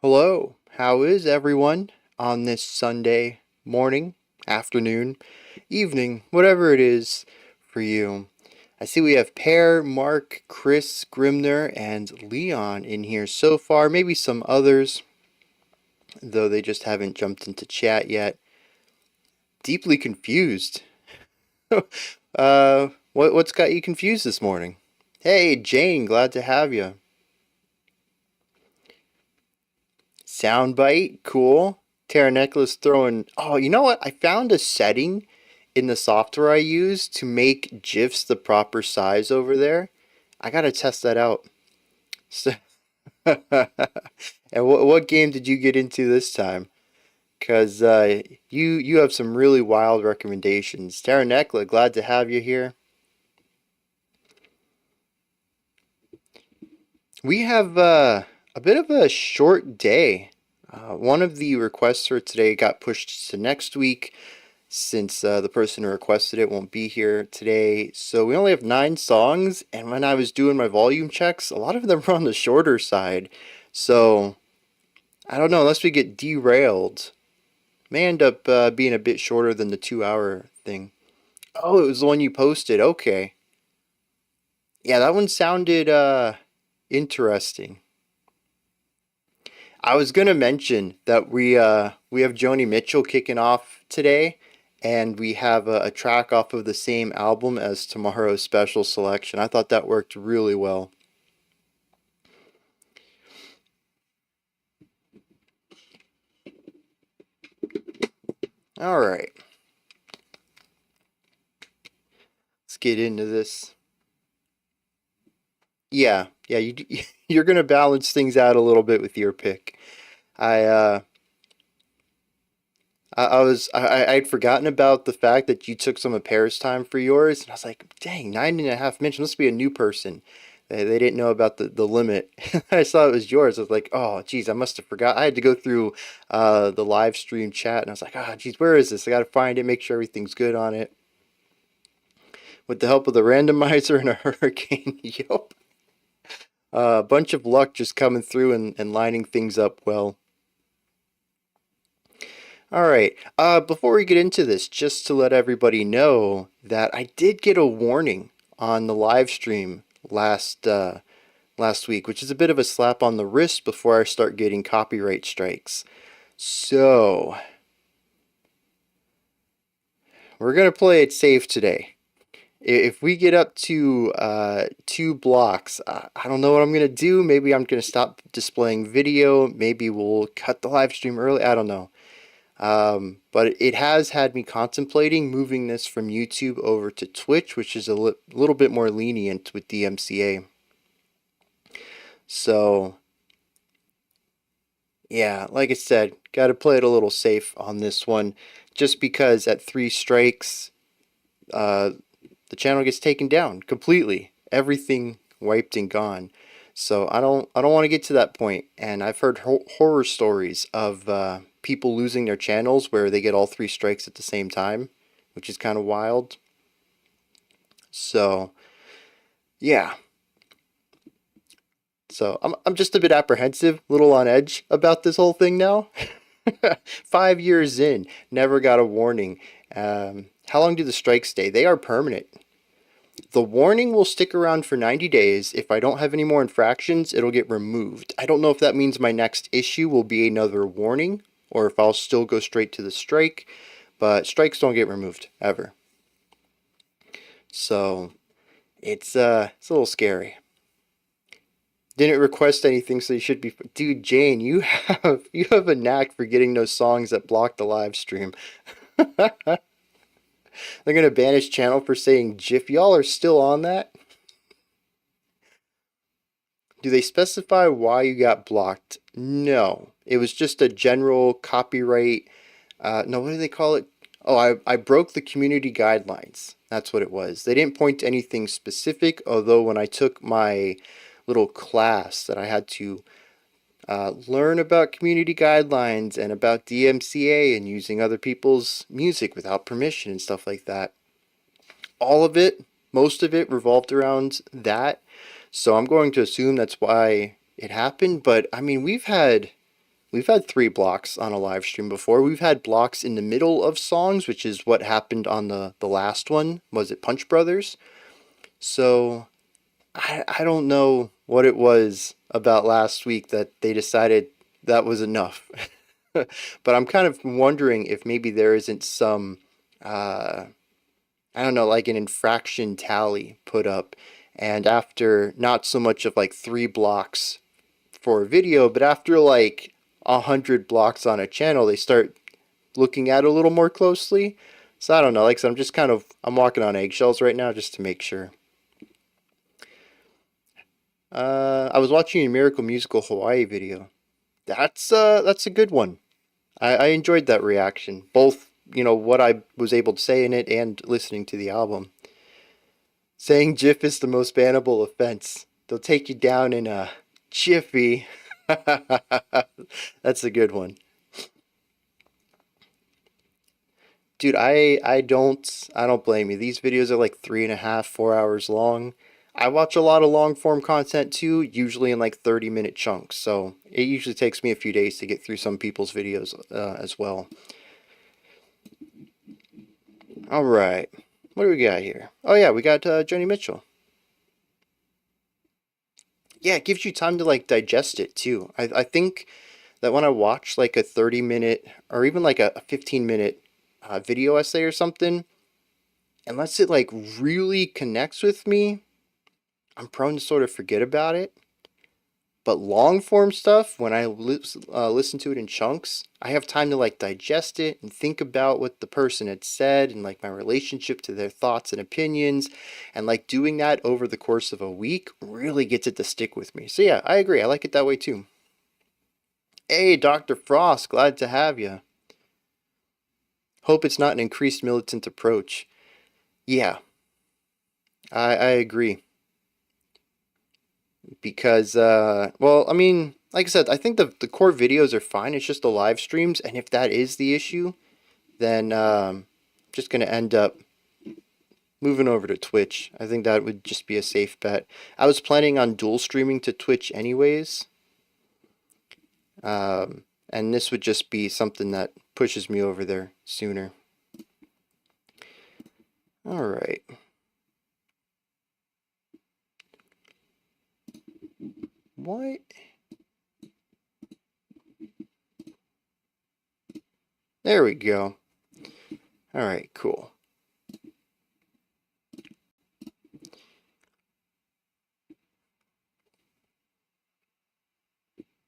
Hello, how is everyone on this Sunday morning, afternoon, evening, whatever it is for you? I see we have Pere, Mark, Chris, Grimner, and Leon in here so far. Maybe some others, though they just haven't jumped into chat yet. Deeply confused. What's got you confused this morning? Hey, Jane, glad to have you. Soundbite, cool. Terra Necklace throwing. Oh, you know what? I found a setting in the software I use to make GIFs the proper size over there. I gotta test that out. So, and what game did you get into this time? Cause you have some really wild recommendations. Terra Necklace, glad to have you here. We have a bit of a short day. One of the requests for today got pushed to next week since the person who requested it won't be here today. So we only have 9 songs, and when I was doing my volume checks, a lot of them were on the shorter side. So I don't know, unless we get derailed, may end up being a bit shorter than the 2 hour thing. Oh, it was the one you posted. Okay. Yeah, that one sounded interesting. I was gonna mention that we have Joni Mitchell kicking off today, and we have a track off of the same album as tomorrow's special selection. I thought that worked really well. All right, let's get into this. Yeah, you're gonna balance things out a little bit with your pick. I uh, I'd forgotten about the fact that you took some of Paris time for yours, and I was like, dang, 9.5 minutes must be a new person. They didn't know about the limit. I saw it was yours. I was like, oh, geez, I must have forgot. I had to go through the live stream chat, and I was like, ah, geez, where is this? I got to find it, make sure everything's good on it. With the help of the randomizer and a hurricane, yup. A bunch of luck just coming through and lining things up well. All right. Before we get into this, just to let everybody know that I did get a warning on the live stream last week, which is a bit of a slap on the wrist before I start getting copyright strikes. So, we're gonna play it safe today. If we get up to 2 blocks, I don't know what I'm gonna do. Maybe I'm gonna stop displaying video. Maybe we'll cut the live stream early. I don't know. But it has had me contemplating moving this from YouTube over to Twitch, which is a little bit more lenient with the MCA. So, yeah, like I said, got to play it a little safe on this one, just because at 3 strikes, the channel gets taken down completely. Everything wiped and gone. So I don't want to get to that point. And I've heard horror stories of people losing their channels where they get all 3 strikes at the same time, which is kind of wild. So yeah. So I'm just a bit apprehensive, a little on edge about this whole thing now. 5 years in, never got a warning. How long do the strikes stay? They are permanent. The warning will stick around for 90 days. If I don't have any more infractions, it'll get removed. I don't know if that means my next issue will be another warning, or if I'll still go straight to the strike, but strikes don't get removed, ever. So, it's a little scary. Didn't request anything, so you should be... Dude, Jane, you have a knack for getting those songs that block the live stream. They're gonna banish channel for saying GIF. Y'all are still on that? Do they specify why you got blocked? No. It was just a general copyright. No, what do they call it? Oh, I broke the community guidelines. That's what it was. They didn't point to anything specific, although when I took my little class that I had to learn about community guidelines and about DMCA and using other people's music without permission and stuff like that. All of it, most of it revolved around that. So I'm going to assume that's why it happened. But I mean, we've had we've had 3 blocks on a live stream before. We've had blocks in the middle of songs, which is what happened on the last one. Was it Punch Brothers? So I don't know what it was about last week that they decided that was enough. But I'm kind of wondering if maybe there isn't some, I don't know, like an infraction tally put up. And after not so much of like 3 blocks for a video, but after like 100 blocks on a channel, they start looking at it a little more closely. So I don't know, like, so I'm walking on eggshells right now just to make sure. I was watching a Miracle Musical Hawaii video. That's a good one. I enjoyed that reaction. Both, you know, what I was able to say in it and listening to the album. Saying GIF is the most bannable offense. They'll take you down in a jiffy. That's a good one. Dude, I don't blame you. These videos are like 3.5, 4 hours long. I watch a lot of long form content too, usually in like 30-minute chunks. So it usually takes me a few days to get through some people's videos as well. All right, what do we got here? Oh yeah, we got Joni Mitchell. Yeah, it gives you time to like digest it too. I think that when I watch like a 30-minute or even like a 15-minute video essay or something, unless it like really connects with me, I'm prone to sort of forget about it. But long form stuff, when I listen to it in chunks, I have time to like digest it and think about what the person had said and like my relationship to their thoughts and opinions. And like doing that over the course of a week really gets it to stick with me. So yeah, I agree. I like it that way too. Hey, Dr. Frost, glad to have you. Hope it's not an increased militant approach. Yeah, I agree. Because, well, I mean, like I said, I think the core videos are fine. It's just the live streams. And if that is the issue, then I'm just going to end up moving over to Twitch. I think that would just be a safe bet. I was planning on dual streaming to Twitch anyways. And this would just be something that pushes me over there sooner. All right. What? There we go. All right, cool.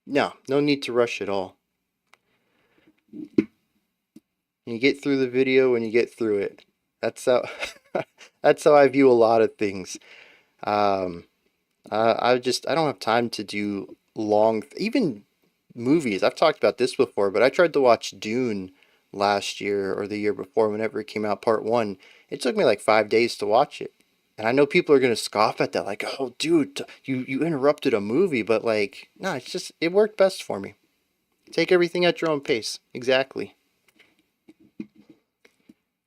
No need to rush at all. You get through the video when you get through it. That's how that's how I view a lot of things. I don't have time to do long, even movies. I've talked about this before, but I tried to watch Dune last year or the year before, whenever it came out, part 1. It took me like 5 days to watch it. And I know people are going to scoff at that, like, oh, dude, you interrupted a movie, but like, no, it's just, it worked best for me. Take everything at your own pace. Exactly.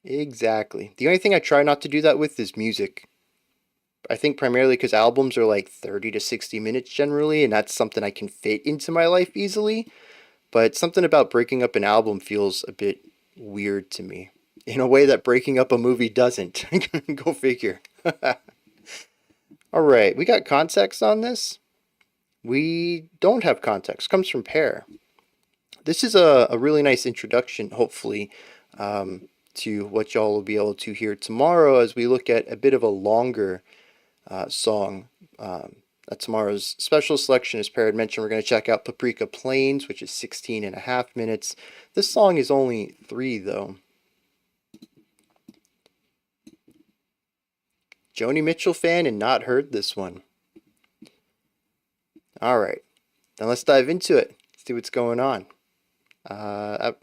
Exactly. The only thing I try not to do that with is music. I think primarily because albums are like 30 to 60 minutes generally, and that's something I can fit into my life easily. But something about breaking up an album feels a bit weird to me, in a way that breaking up a movie doesn't. Go figure. All right, we got context on this. We don't have context. Comes from Pere. This is a really nice introduction, hopefully, to what y'all will be able to hear tomorrow as we look at a bit of a longer song. Tomorrow's special selection, as Pere had mentioned, we're going to check out Paprika Plains, which is 16.5 minutes. This song is only 3, though. Joni Mitchell fan and not heard this one. All right, then let's dive into it. See what's going on. No,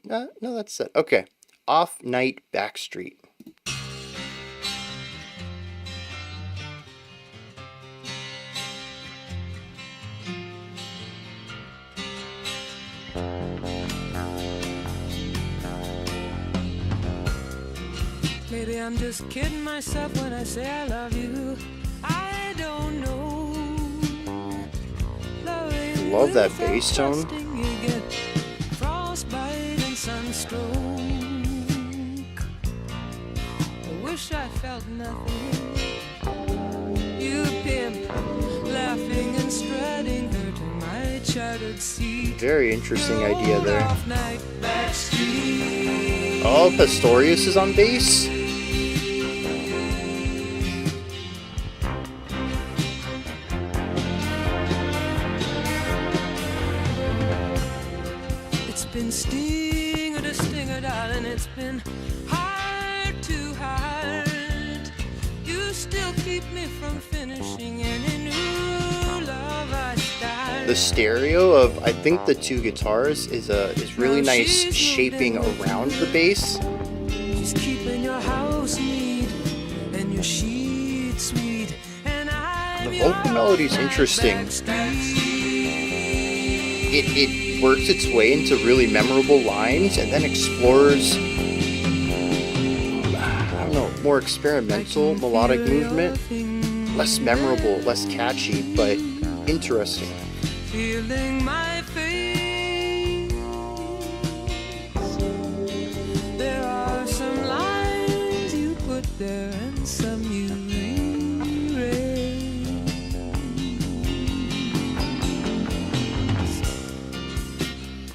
that's it. Okay, Off Night Backstreet. Maybe I'm just kidding myself when I say I love you. I don't know. Love that bass tone. wish I felt nothing. You pimp, laughing and strutting her to my chartered seat. Very interesting idea there. Off-night Backstreet. Oh, Pastorius is on bass? It's been stinger to stinger, darling. It's been heart to heart. You still keep me from finishing any new love I start. The stereo of, I think, the two guitars is really nice shaping around the bass. She's keeping your house neat and your sheets sweet. And I'm The vocal melody's interesting. It works its way into really memorable lines and then explores, I don't know, more experimental melodic movement. Less memorable, less catchy, but interesting. Feeling my face. There are some lines you put there and some you erase.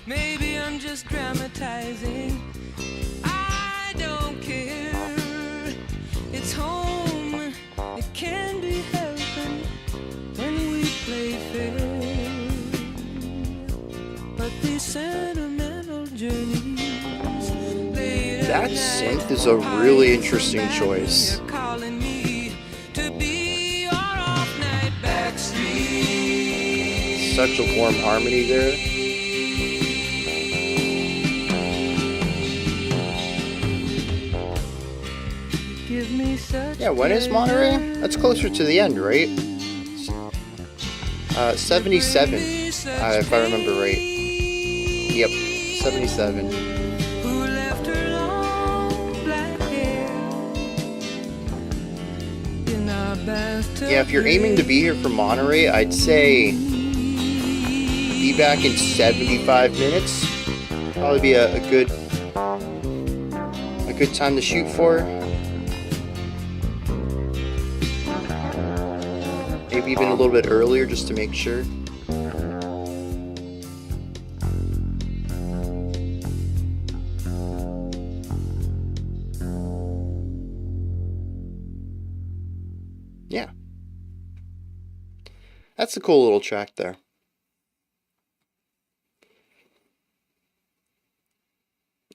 Maybe I'm just dramatizing. I don't care. It's home. It can be heaven when we play fair. But these sentimental journeys. That synth is a really interesting choice. You're calling me to be your off-night Backstreet. Such a warm harmony there. Give me such Yeah, when is Monterey? That's closer to the end, right? 77, if I remember right. Yep, 77. Who left her long black hair in our bathtub? Yeah, if you're aiming to be here for Monterey, I'd say be back in 75 minutes. Probably be a good time to shoot for. Maybe even a little bit earlier just to make sure. Yeah. That's a cool little track there.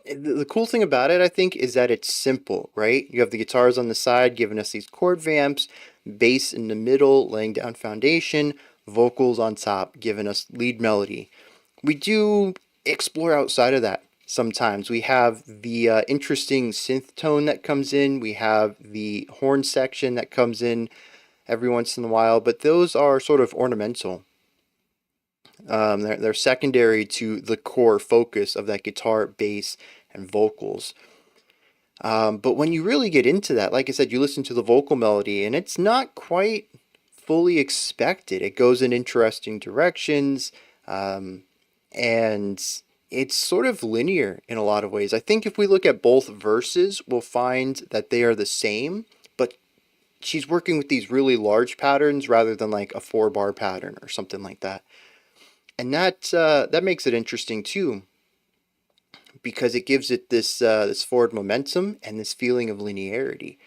The cool thing about it, I think, is that it's simple, right? You have the guitars on the side giving us these chord vamps, bass in the middle, laying down foundation, vocals on top, giving us lead melody. We do explore outside of that sometimes. We have the interesting synth tone that comes in. We have the horn section that comes in every once in a while, but those are sort of ornamental. They're secondary to the core focus of that guitar, bass, and vocals. But when you really get into that, like I said, you listen to the vocal melody, and it's not quite fully expected. It goes in interesting directions, and it's sort of linear in a lot of ways. I think if we look at both verses, we'll find that they are the same, but she's working with these really large patterns rather than like a 4-bar pattern or something like that. And that makes it interesting too, because it gives it this forward momentum and this feeling of linearity.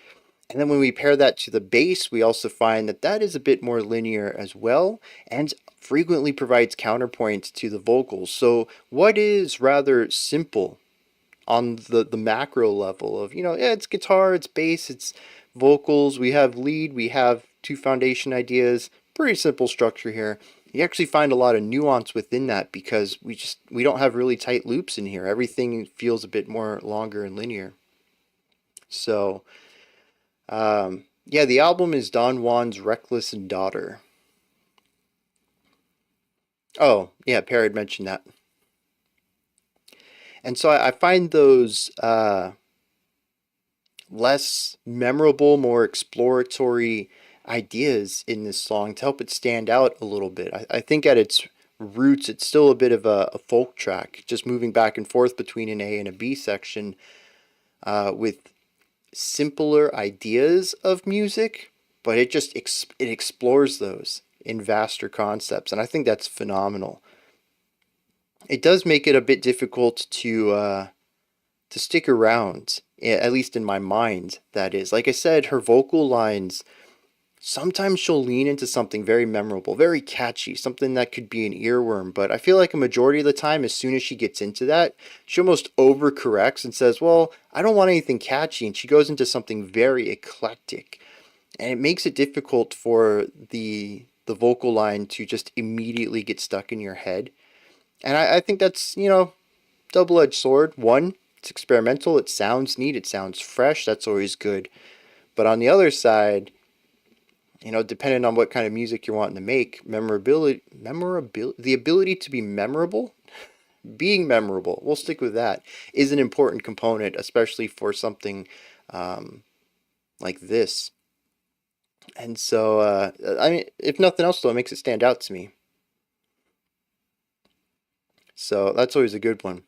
And then when we pair that to the bass, we also find that is a bit more linear as well, and frequently provides counterpoints to the vocals. So what is rather simple on the macro level of, it's guitar, it's bass, it's vocals, we have lead, we have two foundation ideas, pretty simple structure here. You actually find a lot of nuance within that because we don't have really tight loops in here. Everything feels a bit more longer and linear. So, yeah, the album is Don Juan's Reckless Daughter. Oh, yeah, Pere had mentioned that. And so I find those less memorable, more exploratory ideas in this song to help it stand out a little bit. I think at its roots, it's still a bit of a folk track, just moving back and forth between an A and a B section with simpler ideas of music, but it just it explores those in vaster concepts, and I think that's phenomenal. It does make it a bit difficult to stick around, at least in my mind. That is, like I said, her vocal lines. Sometimes she'll lean into something very memorable, very catchy, something that could be an earworm, but I feel like a majority of the time, as soon as she gets into that, she almost overcorrects and says, well, I don't want anything catchy, and she goes into something very eclectic. And it makes it difficult for the vocal line to just immediately get stuck in your head. And I think that's, double-edged sword. One, it's experimental, it sounds neat, it sounds fresh, that's always good. But on the other side, depending on what kind of music you're wanting to make, the ability to be memorable, being memorable, we'll stick with that, is an important component, especially for something like this. And so, if nothing else, though, it makes it stand out to me. So that's always a good one.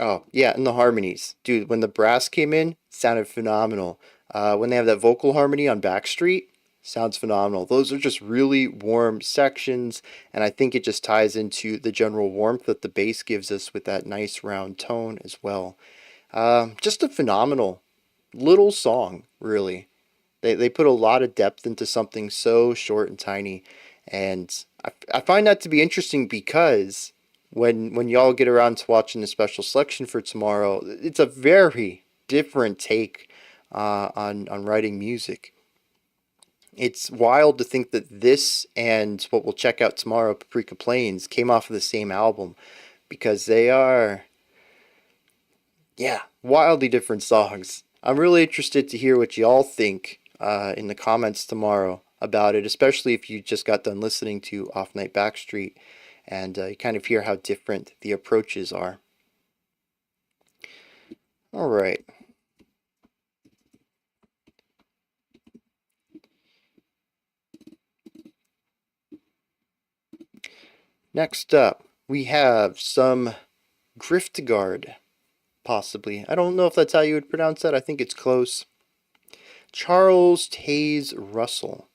Oh, yeah, and the harmonies. Dude, when the brass came in, sounded phenomenal. When they have that vocal harmony on Backstreet, sounds phenomenal. Those are just really warm sections, and I think it just ties into the general warmth that the bass gives us with that nice round tone as well. Just a phenomenal little song, really. They put a lot of depth into something so short and tiny, and I find that to be interesting because when y'all get around to watching the special selection for tomorrow, it's a very different take on writing music. It's wild to think that this and what we'll check out tomorrow, Paprika Plains, came off of the same album, because they are, yeah, wildly different songs. I'm really interested to hear what y'all think in the comments tomorrow about it, especially if you just got done listening to Off Night Backstreet, and you kind of hear how different the approaches are. All right. Next up, we have some Griftegård, possibly. I don't know if that's how you would pronounce that. I think it's close. Charles Taze Russell.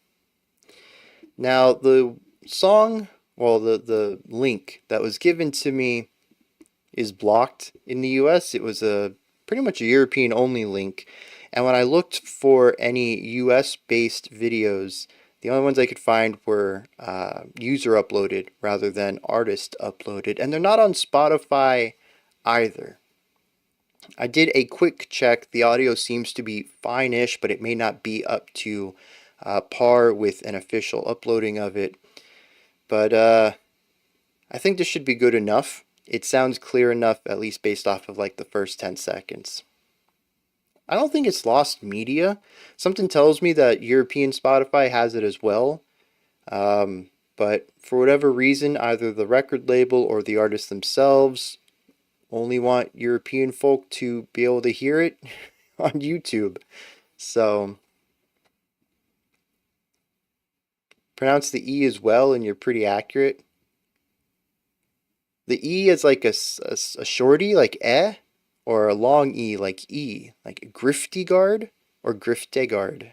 Now, the song, well, the link that was given to me is blocked in the US. It was pretty much a European only link. And when I looked for any US based videos, the only ones I could find were user uploaded rather than artist uploaded. And they're not on Spotify either. I did a quick check. The audio seems to be fine-ish, but it may not be up to par with an official uploading of it. But I think this should be good enough. It sounds clear enough, at least based off of like the first 10 seconds. I don't think it's lost media. Something tells me that European Spotify has it as well. But for whatever reason, either the record label or the artists themselves only want European folk to be able to hear it on YouTube. So pronounce the E as well, and you're pretty accurate. The E is like a shorty, like eh, or a long E, like Griftegård or Griftegård.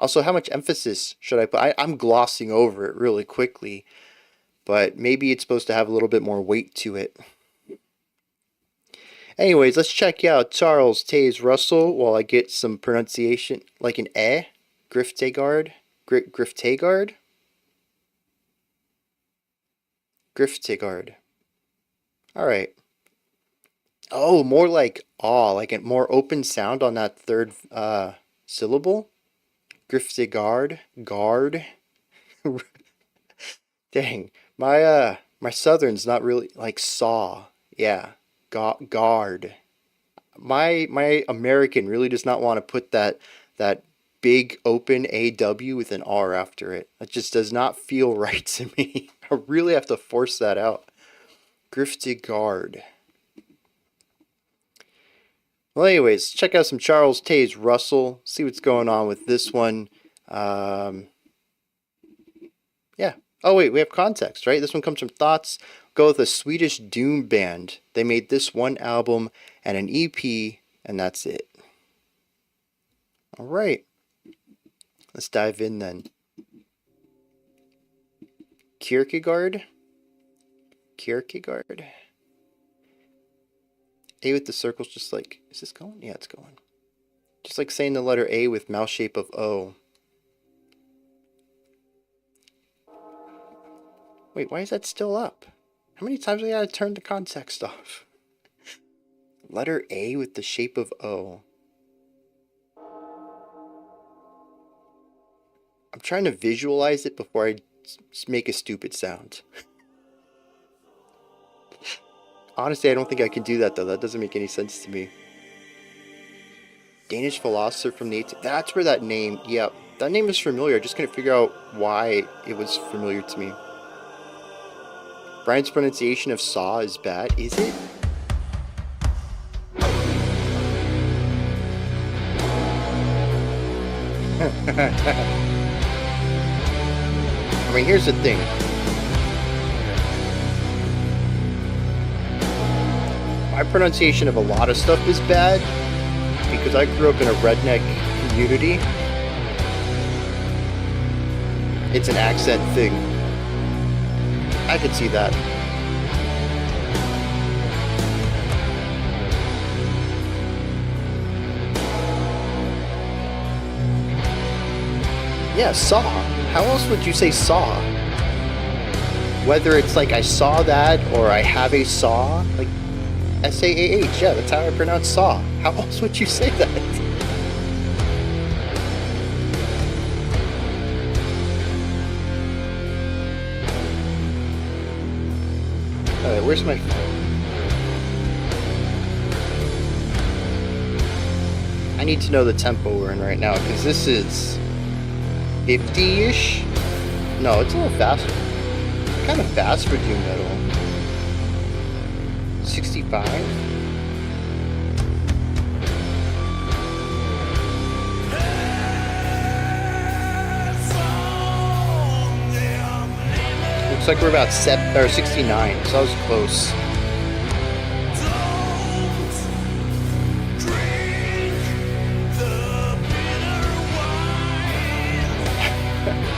Also, how much emphasis should I put? I'm glossing over it really quickly, but maybe it's supposed to have a little bit more weight to it. Anyways, let's check out Charles Taze Russell while I get some pronunciation, like an eh, Griftegård, Griftegård, Griftegård. All right. Oh, more like ah, like a more open sound on that third syllable. Griftegård, guard. Dang, my southern's not really like saw. Yeah, guard. My American really does not want to put that big open AW with an R after it. That just does not feel right to me. I really have to force that out. Griftegård. Well, anyways, check out some Charles Taze Russell. See what's going on with this one. Yeah, Oh wait, we have context, right? This one comes from Thoughts. Go with a Swedish doom band. They made this one album and an EP, and that's it. All right. Let's dive in then. Kierkegaard. A with the circles, just like, is this going? Yeah, it's going. Just like saying the letter A with mouth shape of O. Wait, why is that still up? How many times do I gotta turn the context off? Letter A with the shape of O. I'm trying to visualize it before I make a stupid sound. Honestly, I don't think I can do that though. That doesn't make any sense to me. Danish philosopher from the 18th. That's where that name, yeah, that name is familiar. I just couldn't figure out why it was familiar to me. Brian's pronunciation of saw is bad. Is it? I mean, here's the thing. My pronunciation of a lot of stuff is bad because I grew up in a redneck community. It's an accent thing. I could see that. Yeah, saw. How else would you say saw? Whether it's like I saw that or I have a saw, like S-A-A-H, yeah, that's how I pronounce saw. How else would you say that? Alright, where's my phone? I need to know the tempo we're in right now, because this is 50-ish? No, it's a little faster. Kind of fast for doom metal. 65? Looks like we're about 69, so I was close.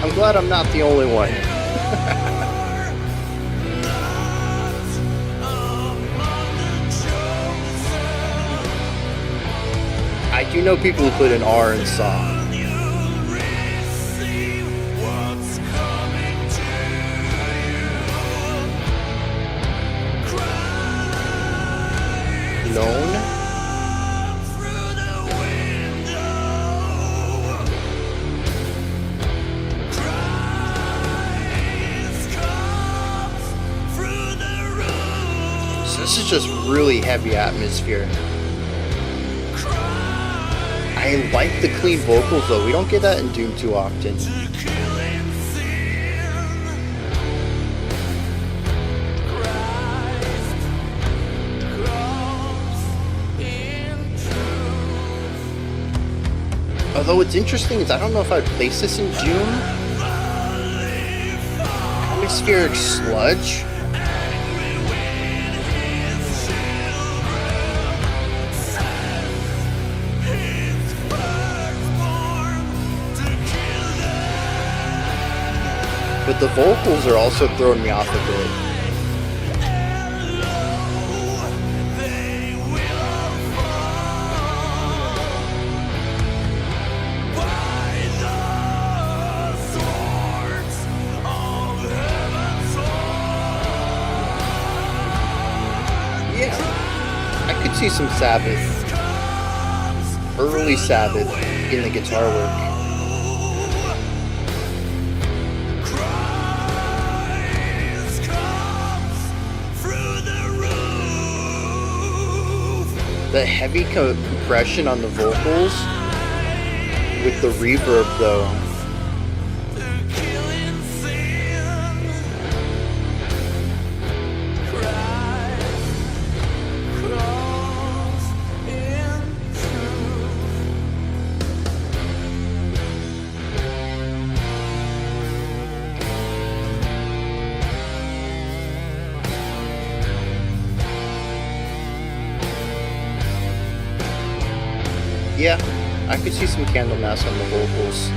I'm glad I'm not the only one. I do know people who put an R in saw. Known? So this is just really heavy atmosphere. I like the clean vocals though. We don't get that in Doom too often. Although what's interesting is I don't know if I'd place this in Doom. Atmospheric sludge. But the vocals are also throwing me off a bit. Yeah, I could see some Sabbath, early Sabbath in the guitar work. The heavy compression on the vocals with the reverb though. Yeah, I could see some Candlemass on the vocals.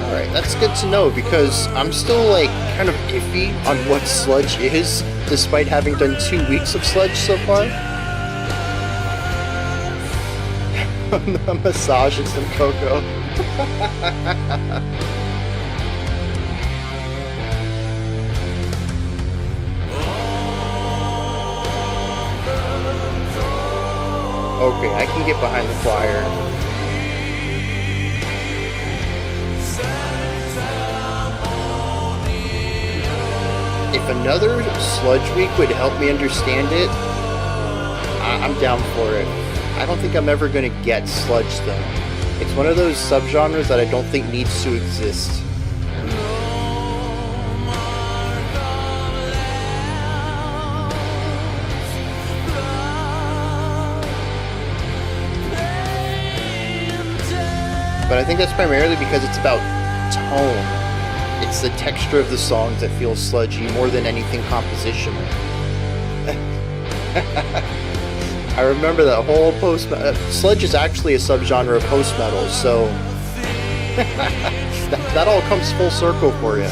Alright, that's good to know because I'm still like kind of iffy on what sludge is, despite having done 2 weeks of sludge so far. A massage and some cocoa. Okay, I can get behind the choir. If another sludge week would help me understand it, I'm down for it. I don't think I'm ever going to get sludge though. It's one of those subgenres that I don't think needs to exist. But I think that's primarily because it's about tone. It's the texture of the songs that feels sludgy more than anything compositional. I remember that whole sludge is actually a subgenre of post-metal, so that all comes full circle for you.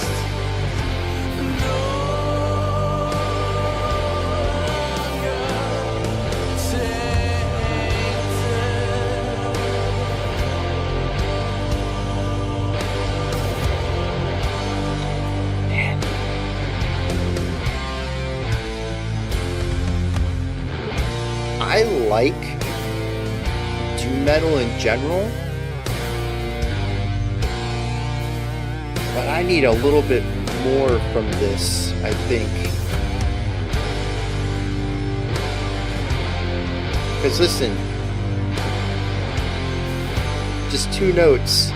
I like doom metal in general, but I need a little bit more from this, I think. Because listen, just 2 notes.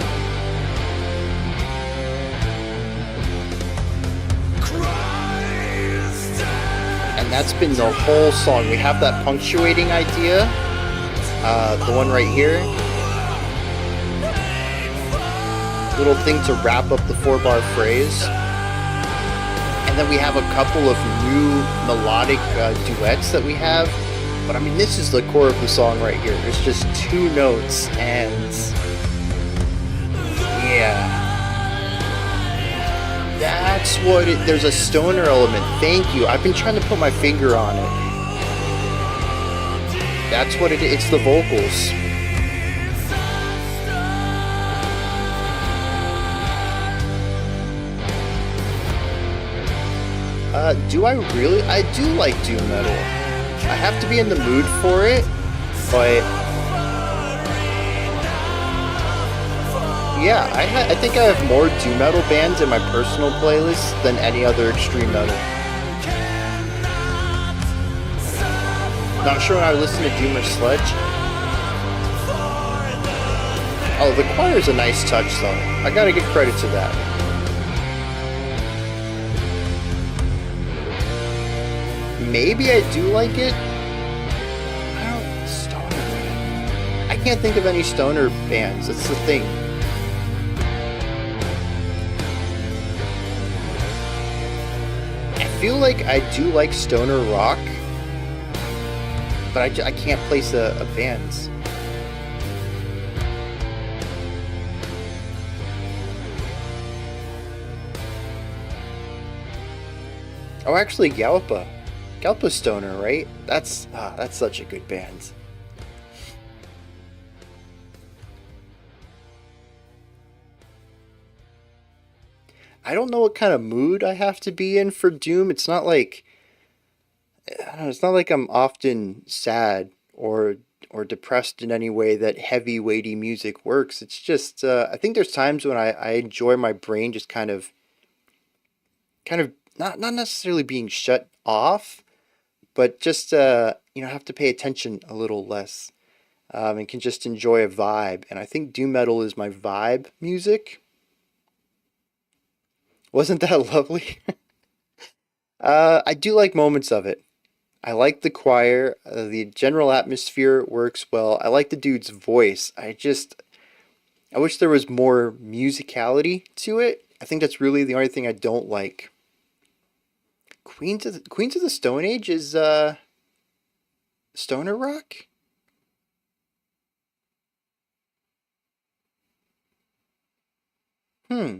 And that's been the whole song. We have that punctuating idea, the one right here. Little thing to wrap up the 4-bar phrase. And then we have a couple of new melodic duets that we have. But I mean, this is the core of the song right here. There's just 2 notes and yeah. That's what it, there's a stoner element. Thank you. I've been trying to put my finger on it. That's what it is. It's the vocals. Do I really? I do like doom metal. I have to be in the mood for it, but yeah, I think I have more doom metal bands in my personal playlist than any other extreme metal. Not sure when I listen to doom or sludge. Oh, the choir's a nice touch though. I gotta give credit to that. Maybe I do like it. I don't stoner. I can't think of any stoner bands. That's the thing. I feel like I do like stoner rock, but I can't place a band. Oh, actually, Galpa. Galpa's stoner, right? That's such a good band. I don't know what kind of mood I have to be in for doom. It's not like, I don't know, it's not like I'm often sad or depressed in any way that heavy, weighty music works. It's just I think there's times when I enjoy my brain just kind of not necessarily being shut off, but just have to pay attention a little less, and can just enjoy a vibe. And I think doom metal is my vibe music. Wasn't that lovely? I do like moments of it. I like the choir. The general atmosphere works well. I like the dude's voice. I wish there was more musicality to it. I think that's really the only thing I don't like. Queens of the Stone Age is stoner rock? Hmm.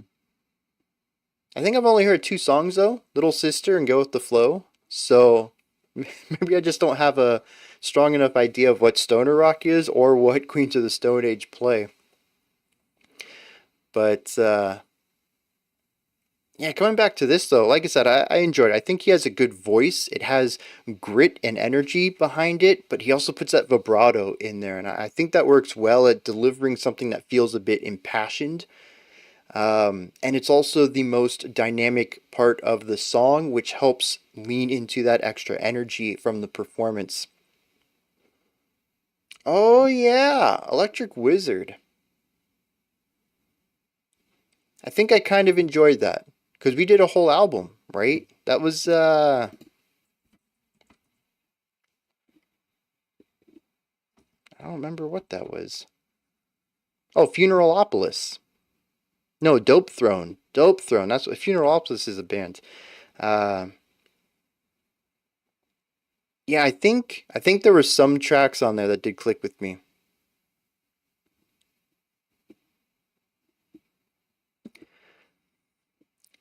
I think I've only heard two songs though, Little Sister and Go with the Flow. So maybe I just don't have a strong enough idea of what stoner rock is or what Queens of the Stone Age play. But yeah, coming back to this though, like I said, I enjoyed it. I think he has a good voice. It has grit and energy behind it, but he also puts that vibrato in there, and I think that works well at delivering something that feels a bit impassioned. And it's also the most dynamic part of the song, which helps lean into that extra energy from the performance. Oh yeah, Electric Wizard. I think I kind of enjoyed that because we did a whole album, right? That was I don't remember what that was. Oh, Funeralopolis. No, Dope Throne. Dope Throne. That's what Funeralopolis is a band. Uh, yeah, I think there were some tracks on there that did click with me.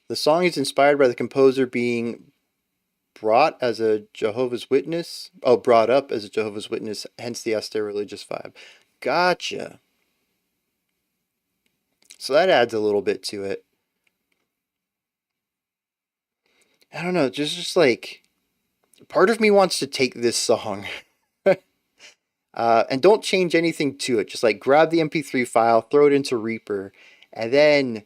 The song is inspired by the composer being brought as a Jehovah's Witness. Oh, brought up as a Jehovah's Witness, hence the austere religious vibe. Gotcha. So that adds a little bit to it. I don't know, just like part of me wants to take this song and don't change anything to it. Just like grab the MP3 file, throw it into Reaper, and then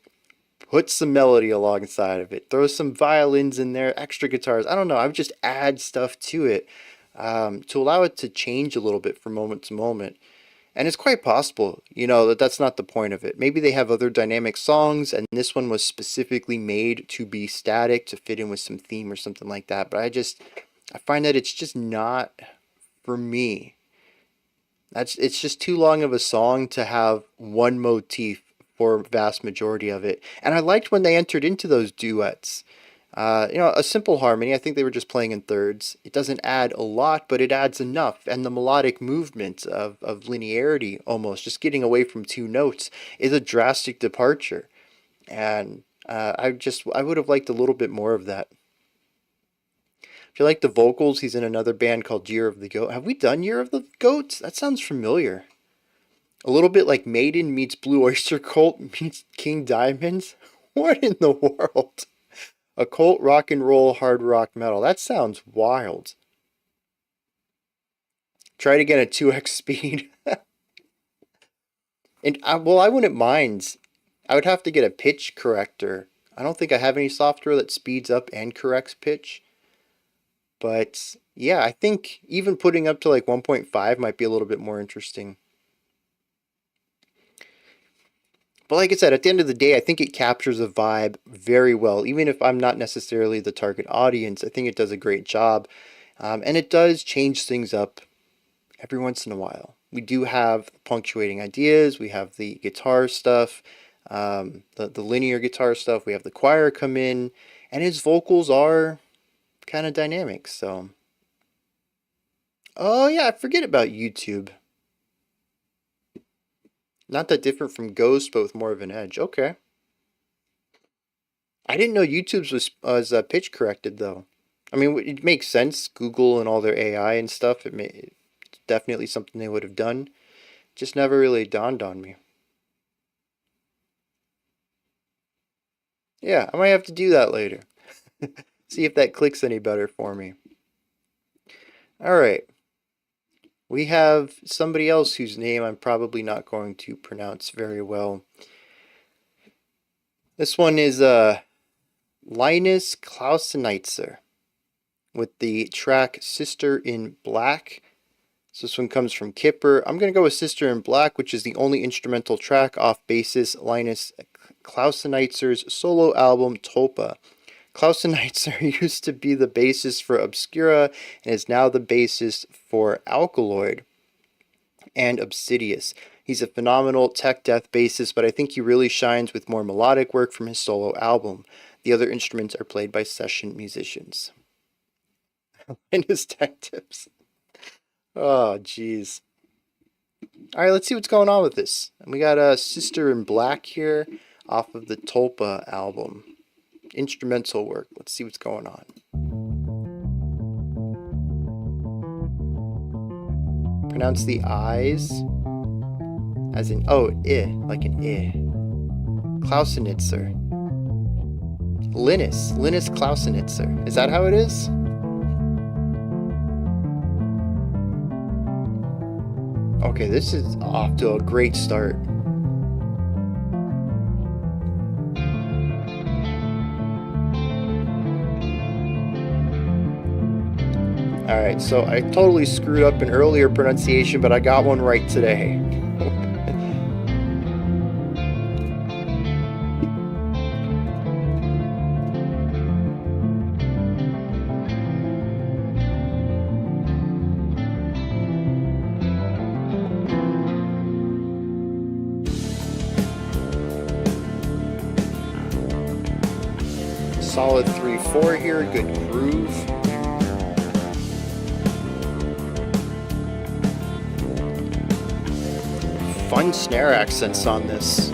put some melody alongside of it. Throw some violins in there, extra guitars. I don't know. I would just add stuff to it to allow it to change a little bit from moment to moment. And it's quite possible, that that's not the point of it. Maybe they have other dynamic songs, and this one was specifically made to be static, to fit in with some theme or something like that. But I find that it's just not for me. It's just too long of a song to have one motif for vast majority of it. And I liked when they entered into those duets. A simple harmony. I think they were just playing in thirds. It doesn't add a lot, but it adds enough. And the melodic movement of linearity, almost just getting away from two notes, is a drastic departure. And I would have liked a little bit more of that. If you like the vocals, he's in another band called Year of the Goat. Have we done Year of the Goat? That sounds familiar. A little bit like Maiden meets Blue Oyster Cult meets King Diamonds. What in the world? Occult rock and roll hard rock metal. That sounds wild. Try to get a 2x speed. And I wouldn't mind. I would have to get a pitch corrector. I don't think I have any software that speeds up and corrects pitch. But yeah, I think even putting up to like 1.5 might be a little bit more interesting. But like I said, at the end of the day, I think it captures a vibe very well. Even if I'm not necessarily the target audience, I think it does a great job. And it does change things up every once in a while. We do have punctuating ideas. We have the guitar stuff, the linear guitar stuff. We have the choir come in. And his vocals are kind of dynamic. So, oh yeah, I forget about YouTube. Not that different from Ghost, but with more of an edge. Okay. I didn't know YouTube's was pitch corrected though. I mean, it makes sense. Google and all their AI and stuff. It's definitely something they would have done. Just never really dawned on me. Yeah, I might have to do that later. See if that clicks any better for me. All right. We have somebody else whose name I'm probably not going to pronounce very well. This one is Linus Klausenitzer with the track Sister in Black. So this one comes from Kipper. I'm going to go with Sister in Black, which is the only instrumental track off bassist Linus Klausenitzer's solo album Topa. Klausenitzer used to be the bassist for Obscura and is now the bassist for Alkaloid and Obsidious. He's a phenomenal tech death bassist, but I think he really shines with more melodic work from his solo album. The other instruments are played by session musicians. And his tech tips. Oh, jeez. Alright, let's see what's going on with this. We got a Sister in Black here off of the Tulpa album. Instrumental work. Let's see what's going on. Pronounce the I's as in, oh, like an I. Klausenitzer. Linus Klausenitzer. Is that how it is? Okay, this is off to a great start. Alright, so I totally screwed up an earlier pronunciation, but I got one right today. Solid 3/4 here, good groove. Fun snare accents on this.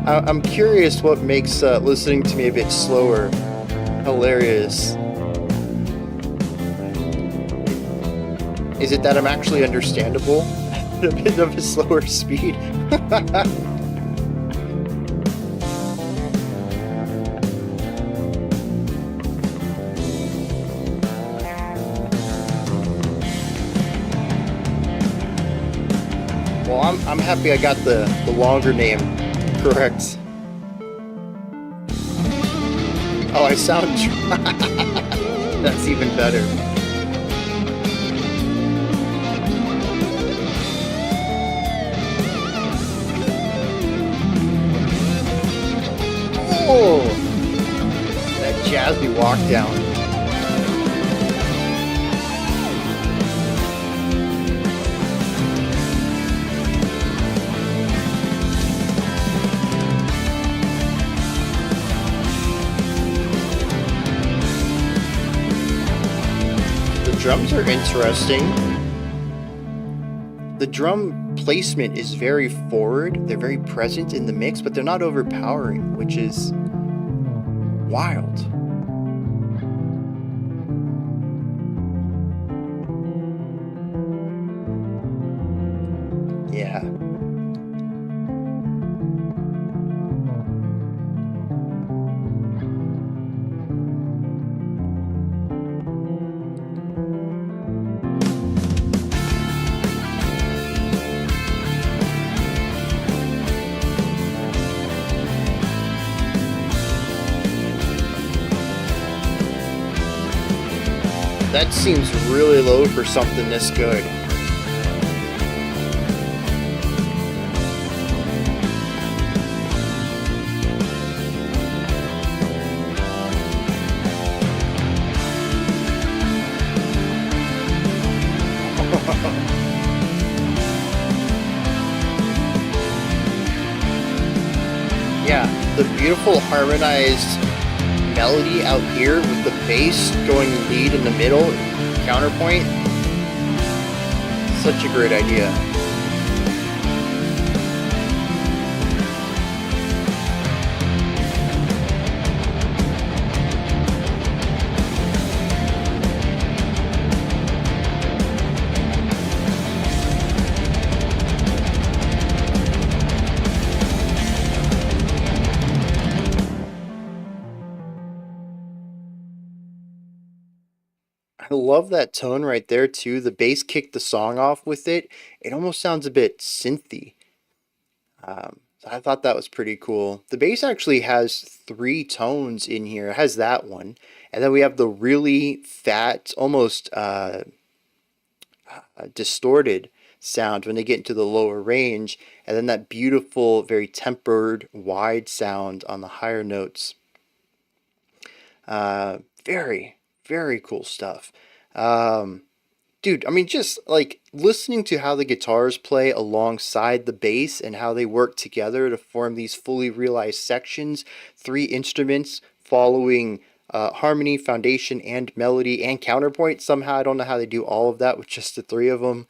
I'm curious what makes listening to me a bit slower hilarious. Is it that I'm actually understandable at a bit of a slower speed? Well, I'm happy I got the longer name correct. Oh, I sound... That's even better. Oh! That jazzy walk down. Drums are interesting. The drum placement is very forward. They're very present in the mix, but they're not overpowering, which is wild. Yeah. That seems really low for something this good. Yeah, the beautiful harmonized melody out here with the bass going lead in the middle, counterpoint. Such a great idea. I love that tone right there too. The bass kicked the song off with it. It almost sounds a bit synthy. So I thought that was pretty cool. The bass actually has 3 tones in here. It has that one. And then we have the really fat, almost distorted sound when they get into the lower range. And then that beautiful, very tempered, wide sound on the higher notes. Very, very cool stuff. Dude, I mean, just like listening to how the guitars play alongside the bass and how they work together to form these fully realized sections, 3 instruments following harmony, foundation, and melody and counterpoint. Somehow, I don't know how they do all of that with just the 3 of them.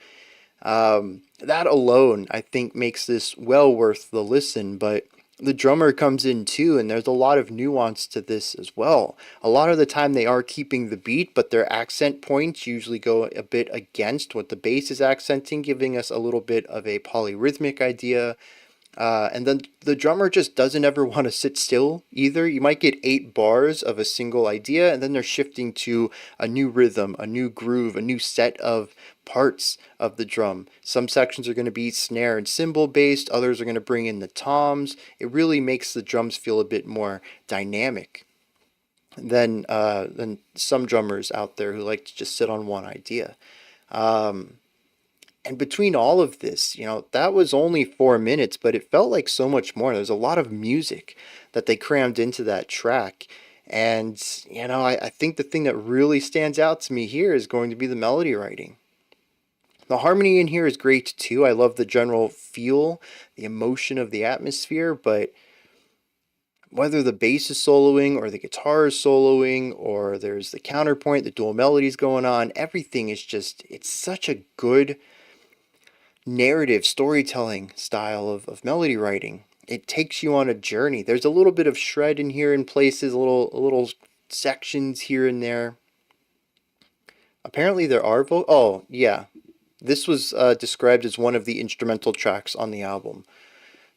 That alone, I think, makes this well worth the listen, but the drummer comes in too, and there's a lot of nuance to this as well. A lot of the time they are keeping the beat, but their accent points usually go a bit against what the bass is accenting, giving us a little bit of a polyrhythmic idea. And then the drummer just doesn't ever want to sit still either. You might get 8 bars of a single idea, and then they're shifting to a new rhythm, a new groove, a new set of parts of the drum. Some sections are going to be snare and cymbal based, others are going to bring in the toms. It really makes the drums feel a bit more dynamic than some drummers out there who like to just sit on one idea. And between all of this, you know, that was only 4 minutes, but it felt like so much more. There's a lot of music that they crammed into that track. And, you know, I think the thing that really stands out to me here is going to be the melody writing. The harmony in here is great too. I love the general feel, the emotion of the atmosphere, but whether the bass is soloing or the guitar is soloing or there's the counterpoint, the dual melodies going on, everything is just, it's such a good narrative storytelling style of melody writing. It takes you on a journey. There's a little bit of shred in here in places, little sections here and there. Apparently there are oh yeah, this was described as one of the instrumental tracks on the album,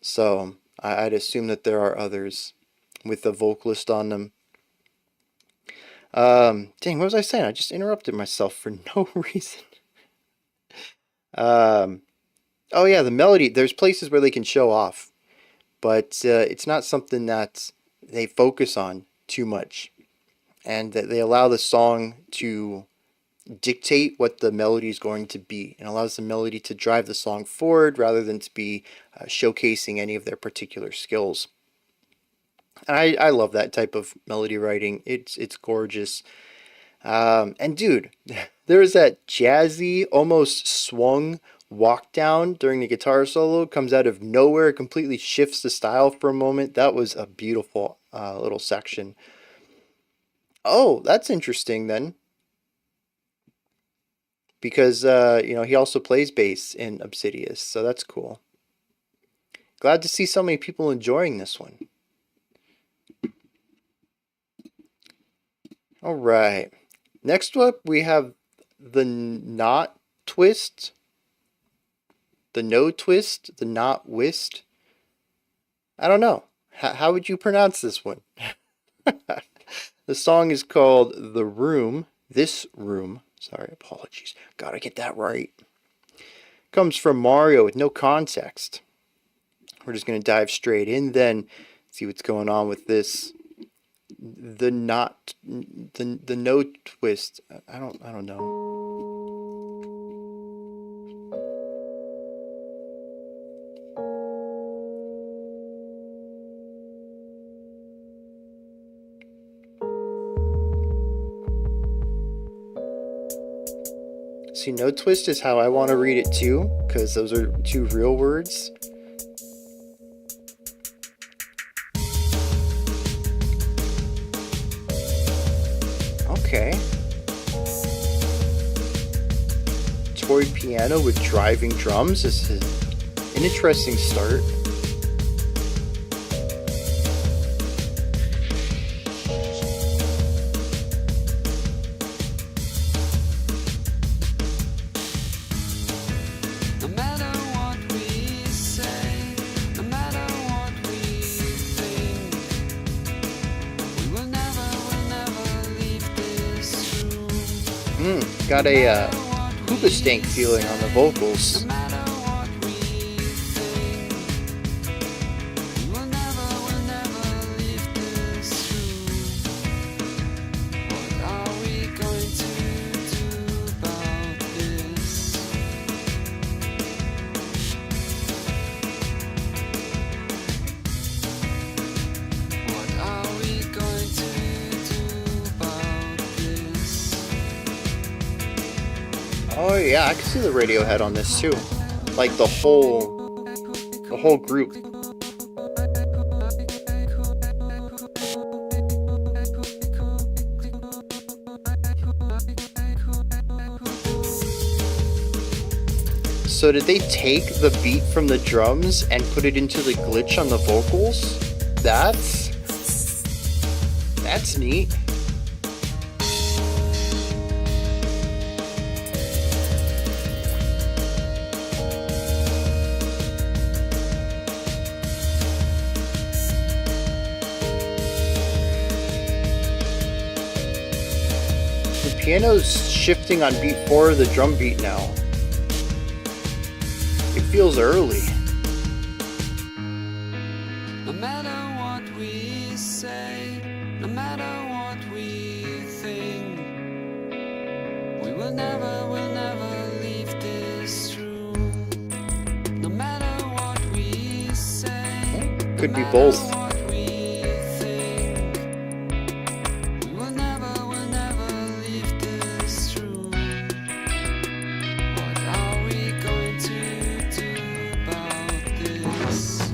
so I'd assume that there are others with a vocalist on them. Dang, what was I saying? I just interrupted myself for no reason. Oh yeah, the melody, there's places where they can show off, but it's not something that they focus on too much, and that they allow the song to dictate what the melody is going to be, and allows the melody to drive the song forward rather than to be showcasing any of their particular skills. And I love that type of melody writing. It's gorgeous. And dude, there's that jazzy, almost swung walk down during the guitar solo, comes out of nowhere, completely shifts the style for a moment. That was a beautiful little section. Oh, that's interesting then, because you know, he also plays bass in Obsidious, so that's cool. Glad to see so many people enjoying this one. All right, next up we have the Notwist, the Notwist, the Notwist. I don't know. How would you pronounce this one? The song is called The Room, This Room. Sorry, apologies. Gotta get that right. Comes from Mario with no context. We're just gonna dive straight in then, see what's going on with this. The Notwist. I don't know. See, Notwist is how I want to read it too, because those are 2 real words. Okay. Toy piano with driving drums. This is an interesting start. Got a Hoobastank feeling on the vocals. Oh yeah, I can see the Radiohead on this too. Like the whole group. So did they take the beat from the drums and put it into the glitch on the vocals? That's neat. The piano's shifting on beat 4 of the drum beat now. It feels early. No matter what we say, no matter what we think, we will never leave this room. No matter what we say, Could be both. what we think, we will never leave this room. What are we going to do about this?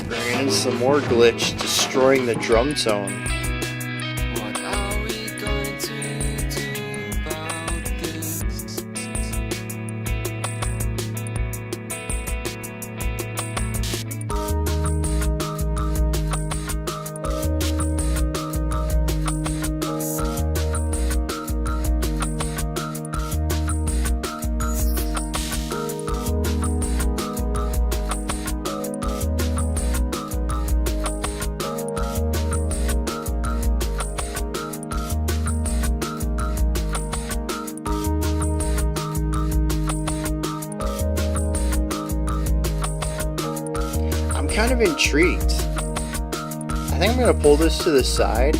Bringing in some more glitch, destroying the drum tone. What are we going to do about this? I'm kind of intrigued. I think I'm gonna pull this to the side.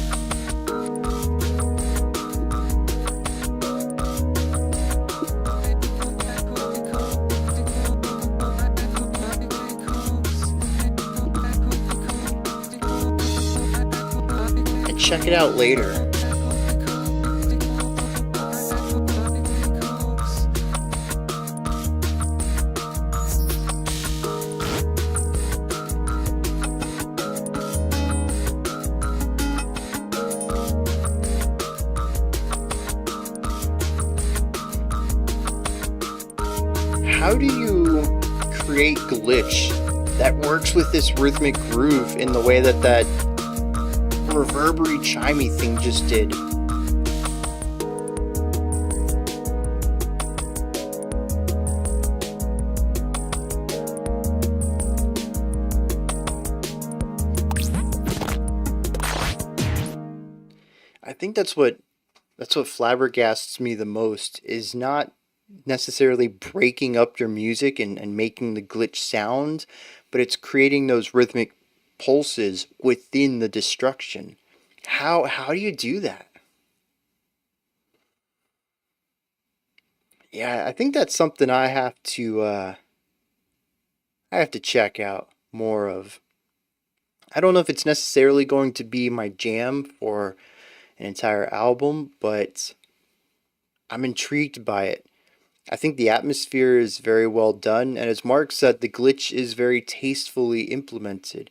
And check it out later. How do you create glitch that works with this rhythmic groove in the way that that reverbery chimey thing just did? I think that's what flabbergasts me the most, is not necessarily breaking up your music and making the glitch sound, but it's creating those rhythmic pulses within the destruction. How do you do that? Yeah, I think that's something I have to check out more of. I don't know if it's necessarily going to be my jam for an entire album, but I'm intrigued by it. I think the atmosphere is very well done, and as Mark said, the glitch is very tastefully implemented.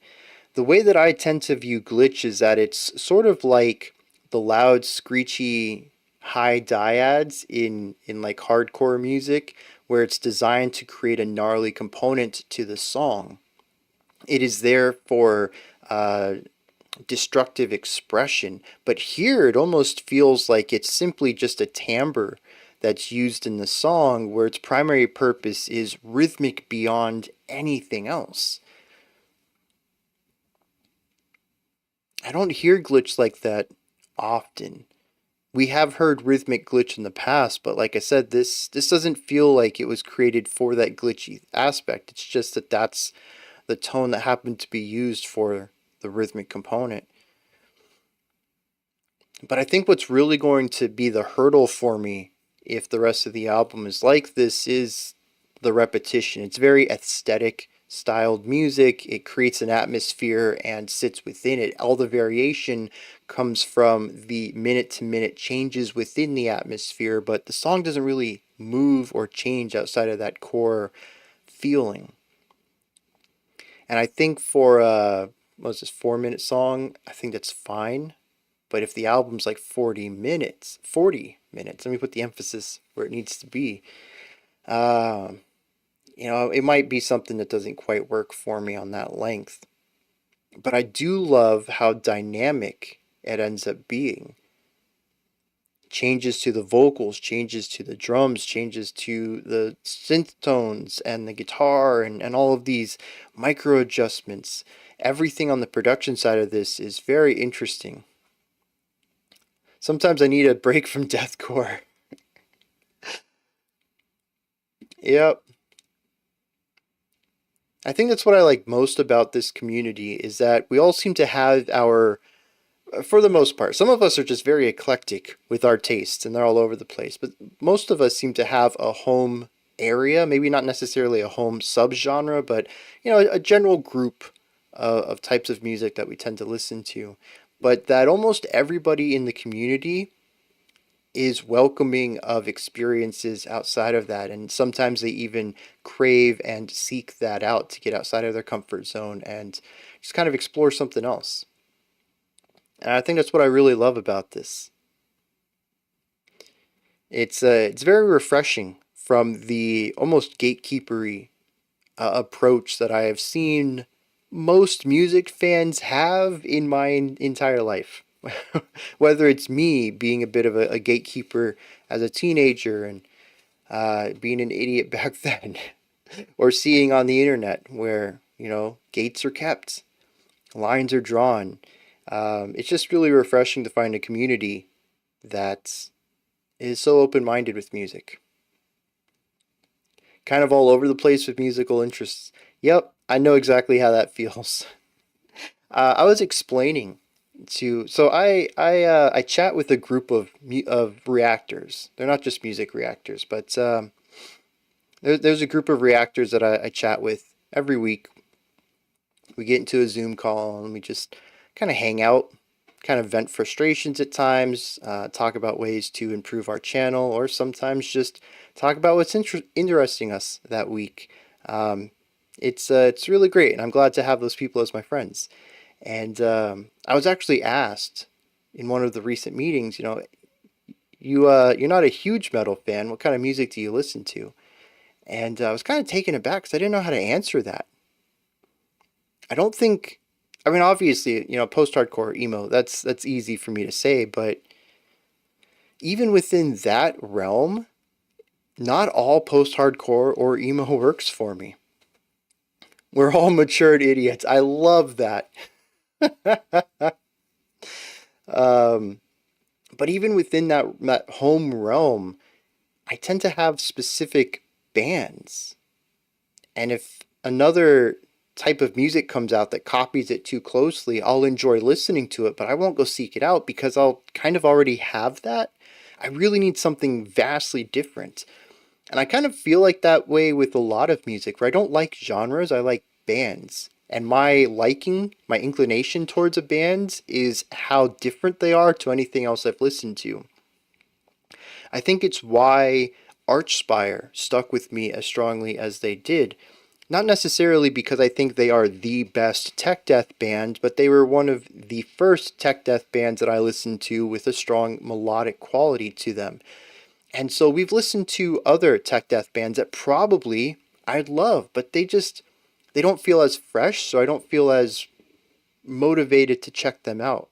The way that I tend to view glitch is that it's sort of like the loud, screechy high dyads in like hardcore music, where it's designed to create a gnarly component to the song. It is there for destructive expression, but here it almost feels like it's simply just a timbre that's used in the song, where its primary purpose is rhythmic beyond anything else. I don't hear glitch like that often. We have heard rhythmic glitch in the past, but like I said, this doesn't feel like it was created for that glitchy aspect. It's just that that's the tone that happened to be used for the rhythmic component. But I think what's really going to be the hurdle for me, if the rest of the album is like this, is the repetition. It's very aesthetic styled music. It creates an atmosphere and sits within it. All the variation comes from the minute-to-minute changes within the atmosphere, but the song doesn't really move or change outside of that core feeling. And I think for what was this, 4-minute song, I think that's fine. But if the album's like 40 minutes, let me put the emphasis where it needs to be. It might be something that doesn't quite work for me on that length. But I do love how dynamic it ends up being. Changes to the vocals, changes to the drums, changes to the synth tones and the guitar and all of these micro adjustments. Everything on the production side of this is very interesting. Sometimes I need a break from deathcore. Yep. I think that's what I like most about this community, is that we all seem to have our, for the most part, some of us are just very eclectic with our tastes and they're all over the place, but most of us seem to have a home area, maybe not necessarily a home subgenre, but a general group of types of music that we tend to listen to. But that almost everybody in the community is welcoming of experiences outside of that, and sometimes they even crave and seek that out to get outside of their comfort zone and just kind of explore something else. And I think that's what I really love about this. It's very refreshing from the almost gatekeepery approach that I have seen most music fans have in my entire life. Whether it's me being a bit of a gatekeeper as a teenager and being an idiot back then, or seeing on the internet where, gates are kept, lines are drawn. It's just really refreshing to find a community that is so open-minded with music. Kind of all over the place with musical interests. Yep, I know exactly how that feels. I was explaining so I chat with a group of reactors. They're not just music reactors, but there's a group of reactors that I chat with every week. We get into a Zoom call and we just kind of hang out, kind of vent frustrations at times, talk about ways to improve our channel, or sometimes just talk about what's interesting us that week. It's really great, and I'm glad to have those people as my friends. And I was actually asked in one of the recent meetings, you're not a huge metal fan. What kind of music do you listen to? And I was kind of taken aback because I didn't know how to answer that. Obviously, post-hardcore emo, that's easy for me to say, but even within that realm, not all post-hardcore or emo works for me. We're all matured idiots. I love that. But even within that home realm, I tend to have specific bands. And if another type of music comes out that copies it too closely, I'll enjoy listening to it, but I won't go seek it out because I'll kind of already have that. I really need something vastly different. And I kind of feel like that way with a lot of music, where I don't like genres, I like bands. And my inclination towards a band is how different they are to anything else I've listened to. I think it's why Archspire stuck with me as strongly as they did. Not necessarily because I think they are the best tech death band, but they were one of the first tech death bands that I listened to with a strong melodic quality to them. And so we've listened to other tech death bands that probably I'd love, but they don't feel as fresh, so I don't feel as motivated to check them out.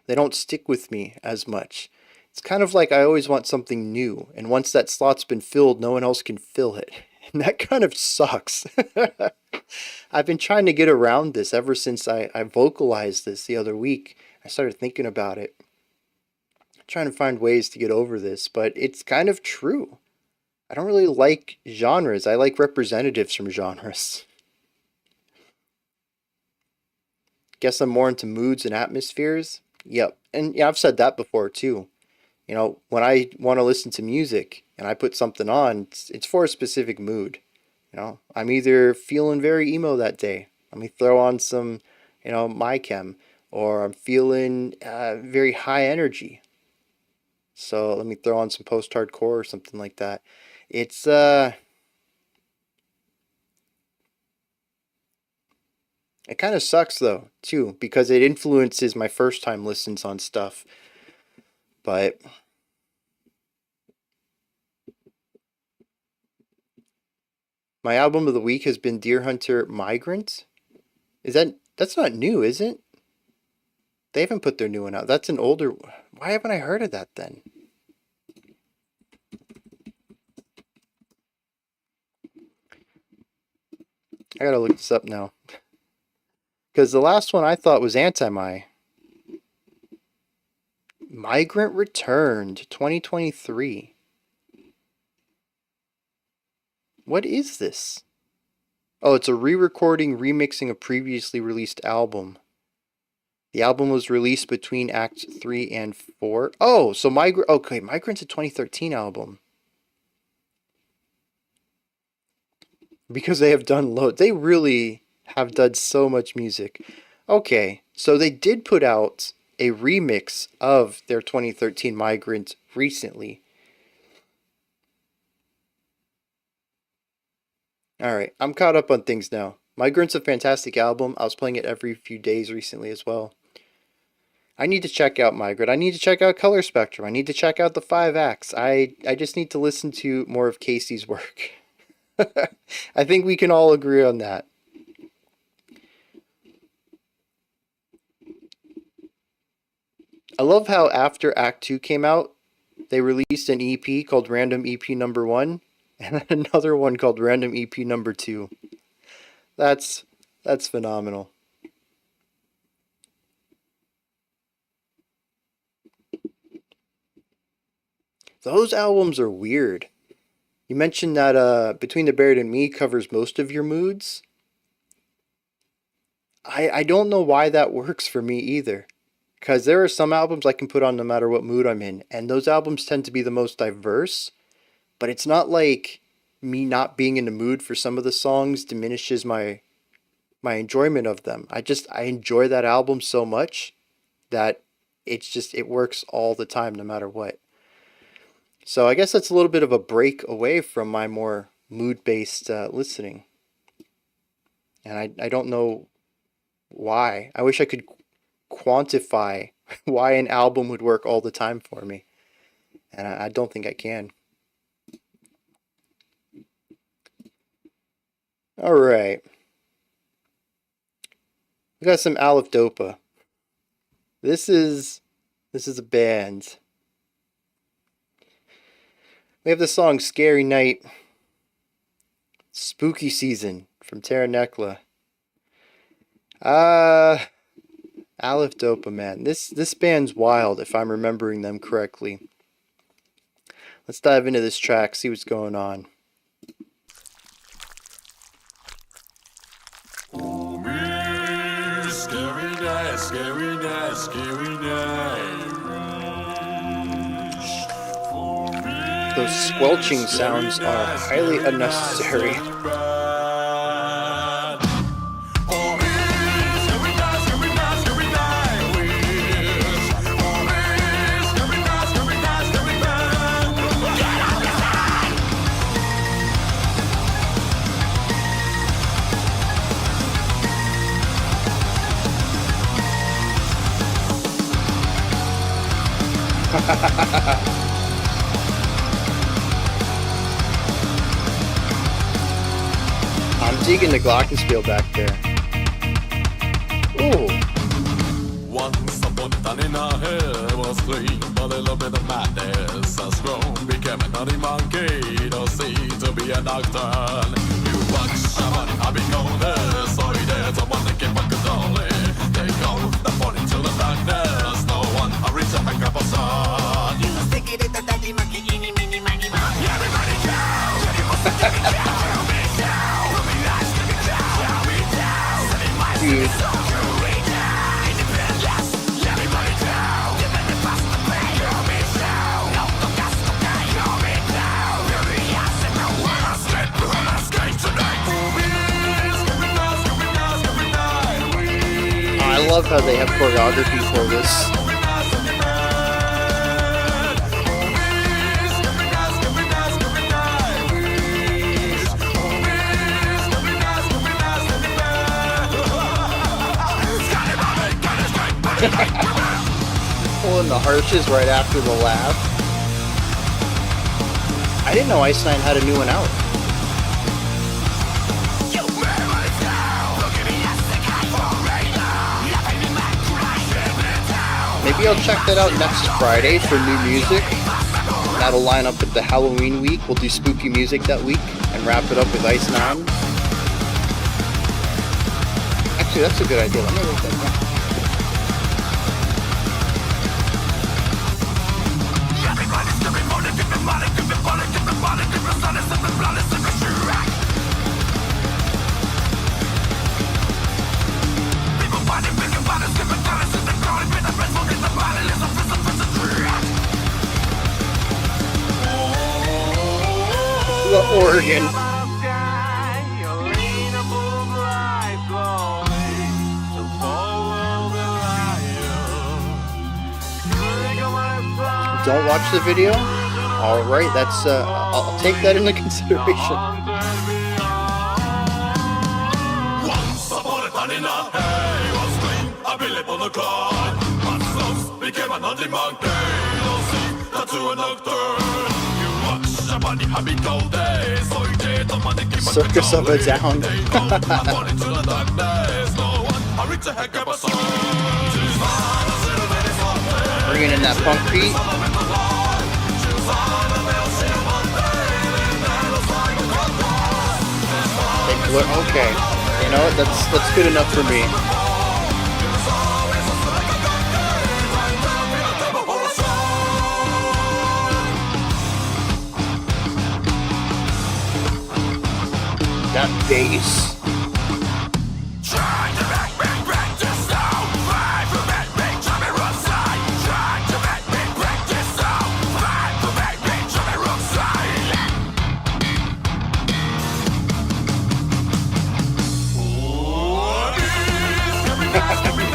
They don't stick with me as much. It's kind of like I always want something new, and once that slot's been filled, no one else can fill it. And that kind of sucks. I've been trying to get around this ever since I vocalized this the other week. I started thinking about it. Trying to find ways to get over this, but it's kind of true. I don't really like genres. I like representatives from genres. Guess I'm more into moods and atmospheres. Yep. And yeah, I've said that before too. When I want to listen to music and I put something on, it's for a specific mood. I'm either feeling very emo that day. Let me throw on some, my chem, or I'm feeling very high energy. So let me throw on some post-hardcore or something like that. It's it kind of sucks though too, because it influences my first time listens on stuff. But my album of the week has been Deer Hunter Migrant. That's not new, is it? They haven't put their new one out. That's an older. Why haven't I heard of that then? I gotta look this up now. Because the last one I thought was Anti-Mi. Migrant Returned 2023. What is this? Oh, it's a re-recording, remixing a previously released album. The album was released between Act 3 and 4. Oh, so Migrant's a 2013 album. Because they have done loads. They really have done so much music. Okay, so they did put out a remix of their 2013 Migrant recently. Alright, I'm caught up on things now. Migrant's a fantastic album. I was playing it every few days recently as well. I need to check out Migrant. I need to check out Color Spectrum. I need to check out the 5 Acts. I just need to listen to more of Casey's work. I think we can all agree on that. I love how after Act 2 came out, they released an EP called Random EP Number 1, and then another one called Random EP Number 2. That's phenomenal. Those albums are weird. You mentioned that Between the Buried and Me covers most of your moods. I don't know why that works for me either. Because there are some albums I can put on no matter what mood I'm in. And those albums tend to be the most diverse. But it's not like me not being in the mood for some of the songs diminishes my enjoyment of them. I enjoy that album so much that it works all the time no matter what. So I guess that's a little bit of a break away from my more mood-based listening. And I don't know why. I wish I could quantify why an album would work all the time for me. And I don't think I can. Alright. We got some AILIFDOPA. This is a band. We have the song Scary Night, Spooky Season from Terra Nekla. AILIFDOPA, man. This band's wild if I'm remembering them correctly. Let's dive into this track, see what's going on. Oh, me, scary night, scary night, scary night. Those squelching sounds are highly unnecessary. I'm digging the glockenspiel back there. Ooh. Once upon a time in our hair was clean, but a little bit of madness has grown. Became a naughty monkey, don't see to be a nocturne. You buck shaman, I've been going there. Sorry, there's a one that came back only. They go, the point into the darkness. No one, I reach a hang up a sun. You stick it in the daddy monkey, mini, mini, mini, mini. Everybody go! Dude. love how they have choreography for this. Pulling the harshes right after the laugh. I didn't know Ice Nine had a new one out. Maybe I'll check that out next Friday for new music. That'll line up with the Halloween week. We'll do spooky music that week and wrap it up with Ice Nine. Actually, that's a good idea. Let me write that down. The organ. Don't watch the video? Alright, that's I'll take that into consideration. Once upon a time in a hay was clean, a billip on the clock. Once lost became an on-demand day. Don't see that to a nocturne. You watch a bunny habit all day. So you did the money keep Circus of a Down. into the darkness. No one, I reach a heck of a song. Bringing in that punk beat. Okay, you know what? That's good enough for me. That bass.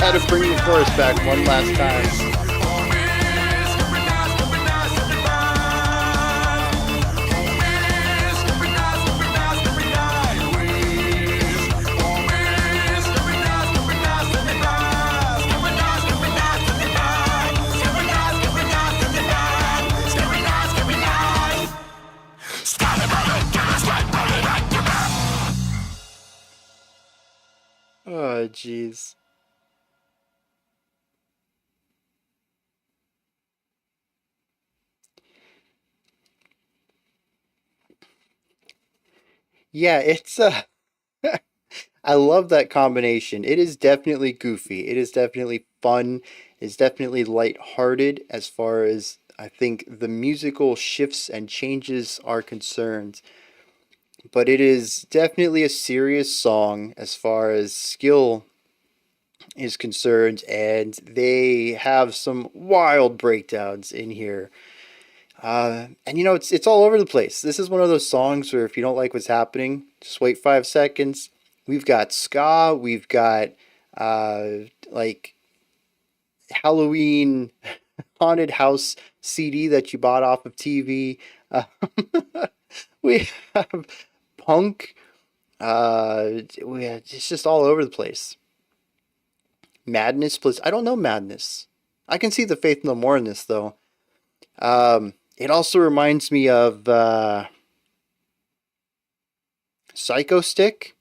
Had to bring the chorus back one last time. Oh, jeez. Yeah, it's I love that combination. It is definitely goofy. It is definitely fun. It's definitely lighthearted as far as I think the musical shifts and changes are concerned. But it is definitely a serious song as far as skill is concerned, and they have some wild breakdowns in here. And you know, it's all over the place. This is one of those songs where if you don't like what's happening, just wait 5 seconds. We've got ska, we've got like Halloween haunted house CD that you bought off of TV. We have punk. It's just all over the place. Madness, plus I don't know Madness. I can see the Faith No More in this though. It also reminds me of Psycho Stick,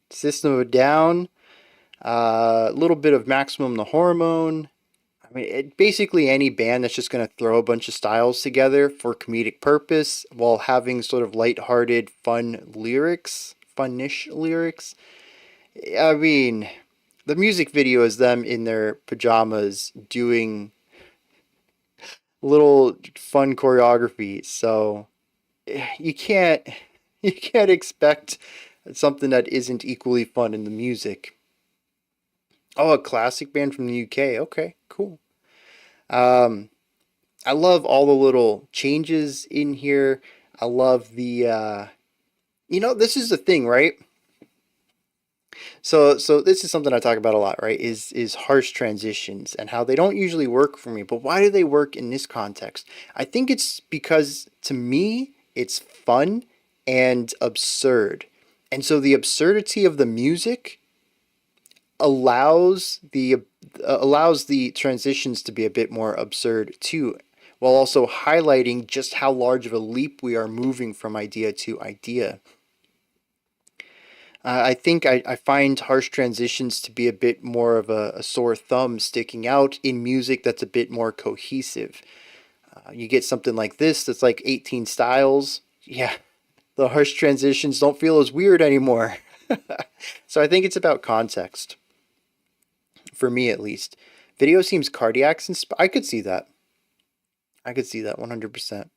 System of a Down, a little bit of Maximum the Hormone. I mean, basically any band that's just going to throw a bunch of styles together for comedic purpose while having sort of lighthearted, fun lyrics, funnish lyrics. I mean, the music video is them in their pajamas doing little fun choreography, so you can't expect something that isn't equally fun in the music. Oh, a classic band from the UK. Okay, cool. I love all the little changes in here. I love the you know, this is the thing, right? So this is something I talk about a lot, right? Is harsh transitions and how they don't usually work for me. But why do they work in this context? I think it's because to me it's fun and absurd. And so the absurdity of the music allows the transitions to be a bit more absurd too, while also highlighting just how large of a leap we are moving from idea to idea. I think I find harsh transitions to be a bit more of a sore thumb sticking out in music that's a bit more cohesive. You get something like this that's like 18 styles. Yeah, the harsh transitions don't feel as weird anymore. So I think it's about context. For me at least. Video seems cardiac I could see that. I could see that 100%.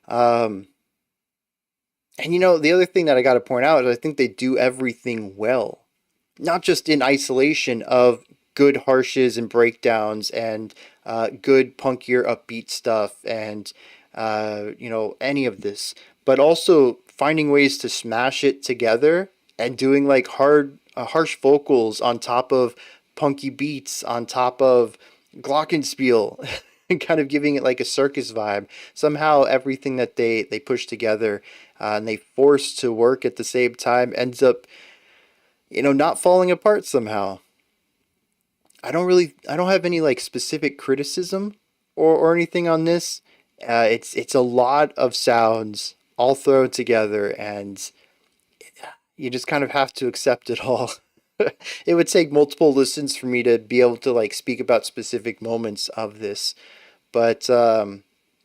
And you know, the other thing that I got to point out is I think they do everything well. Not just in isolation of good harshes and breakdowns and good punkier upbeat stuff and you know, any of this, but also finding ways to smash it together and doing like harsh vocals on top of punky beats on top of glockenspiel and kind of giving it like a circus vibe. Somehow everything that they push together and they force to work at the same time ends up, you know, not falling apart somehow. I don't have any like specific criticism or anything on this. It's a lot of sounds all thrown together, and you just kind of have to accept it all. It would take multiple listens for me to be able to like speak about specific moments of this. But the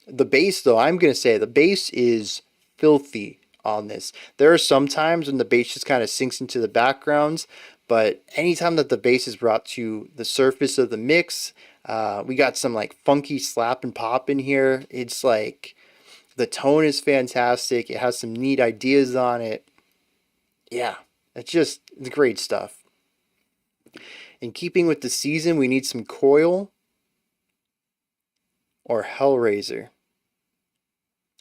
bass, though, I'm going to say the bass is filthy on this. There are some times when the bass just kind of sinks into the backgrounds, but anytime that the bass is brought to the surface of the mix, we got some like funky slap and pop in here. It's like the tone is fantastic. It has some neat ideas on it. Yeah, it's great stuff. In keeping with the season, we need some Coil or Hellraiser.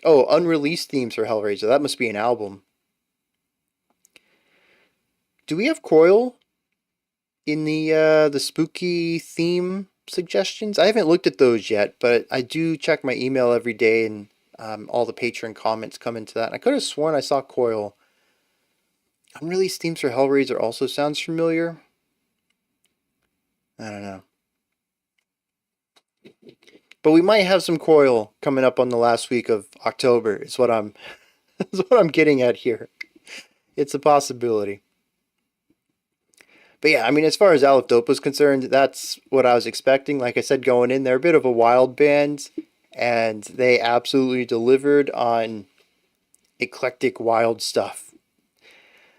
Oh, unreleased themes for Hellraiser. That must be an album. Do we have Coil in the spooky theme suggestions? I haven't looked at those yet, but I do check my email every day, and all the Patreon comments come into that. And I could have sworn I saw Coil. Unreleased themes for Hellraiser also sounds familiar. I don't know. But we might have some Coil coming up on the last week of October, is what I'm getting at here. It's a possibility. But yeah, I mean, as far as AILIFDOPA is concerned, that's what I was expecting. Like I said, going in, they're a bit of a wild band, and they absolutely delivered on eclectic, wild stuff.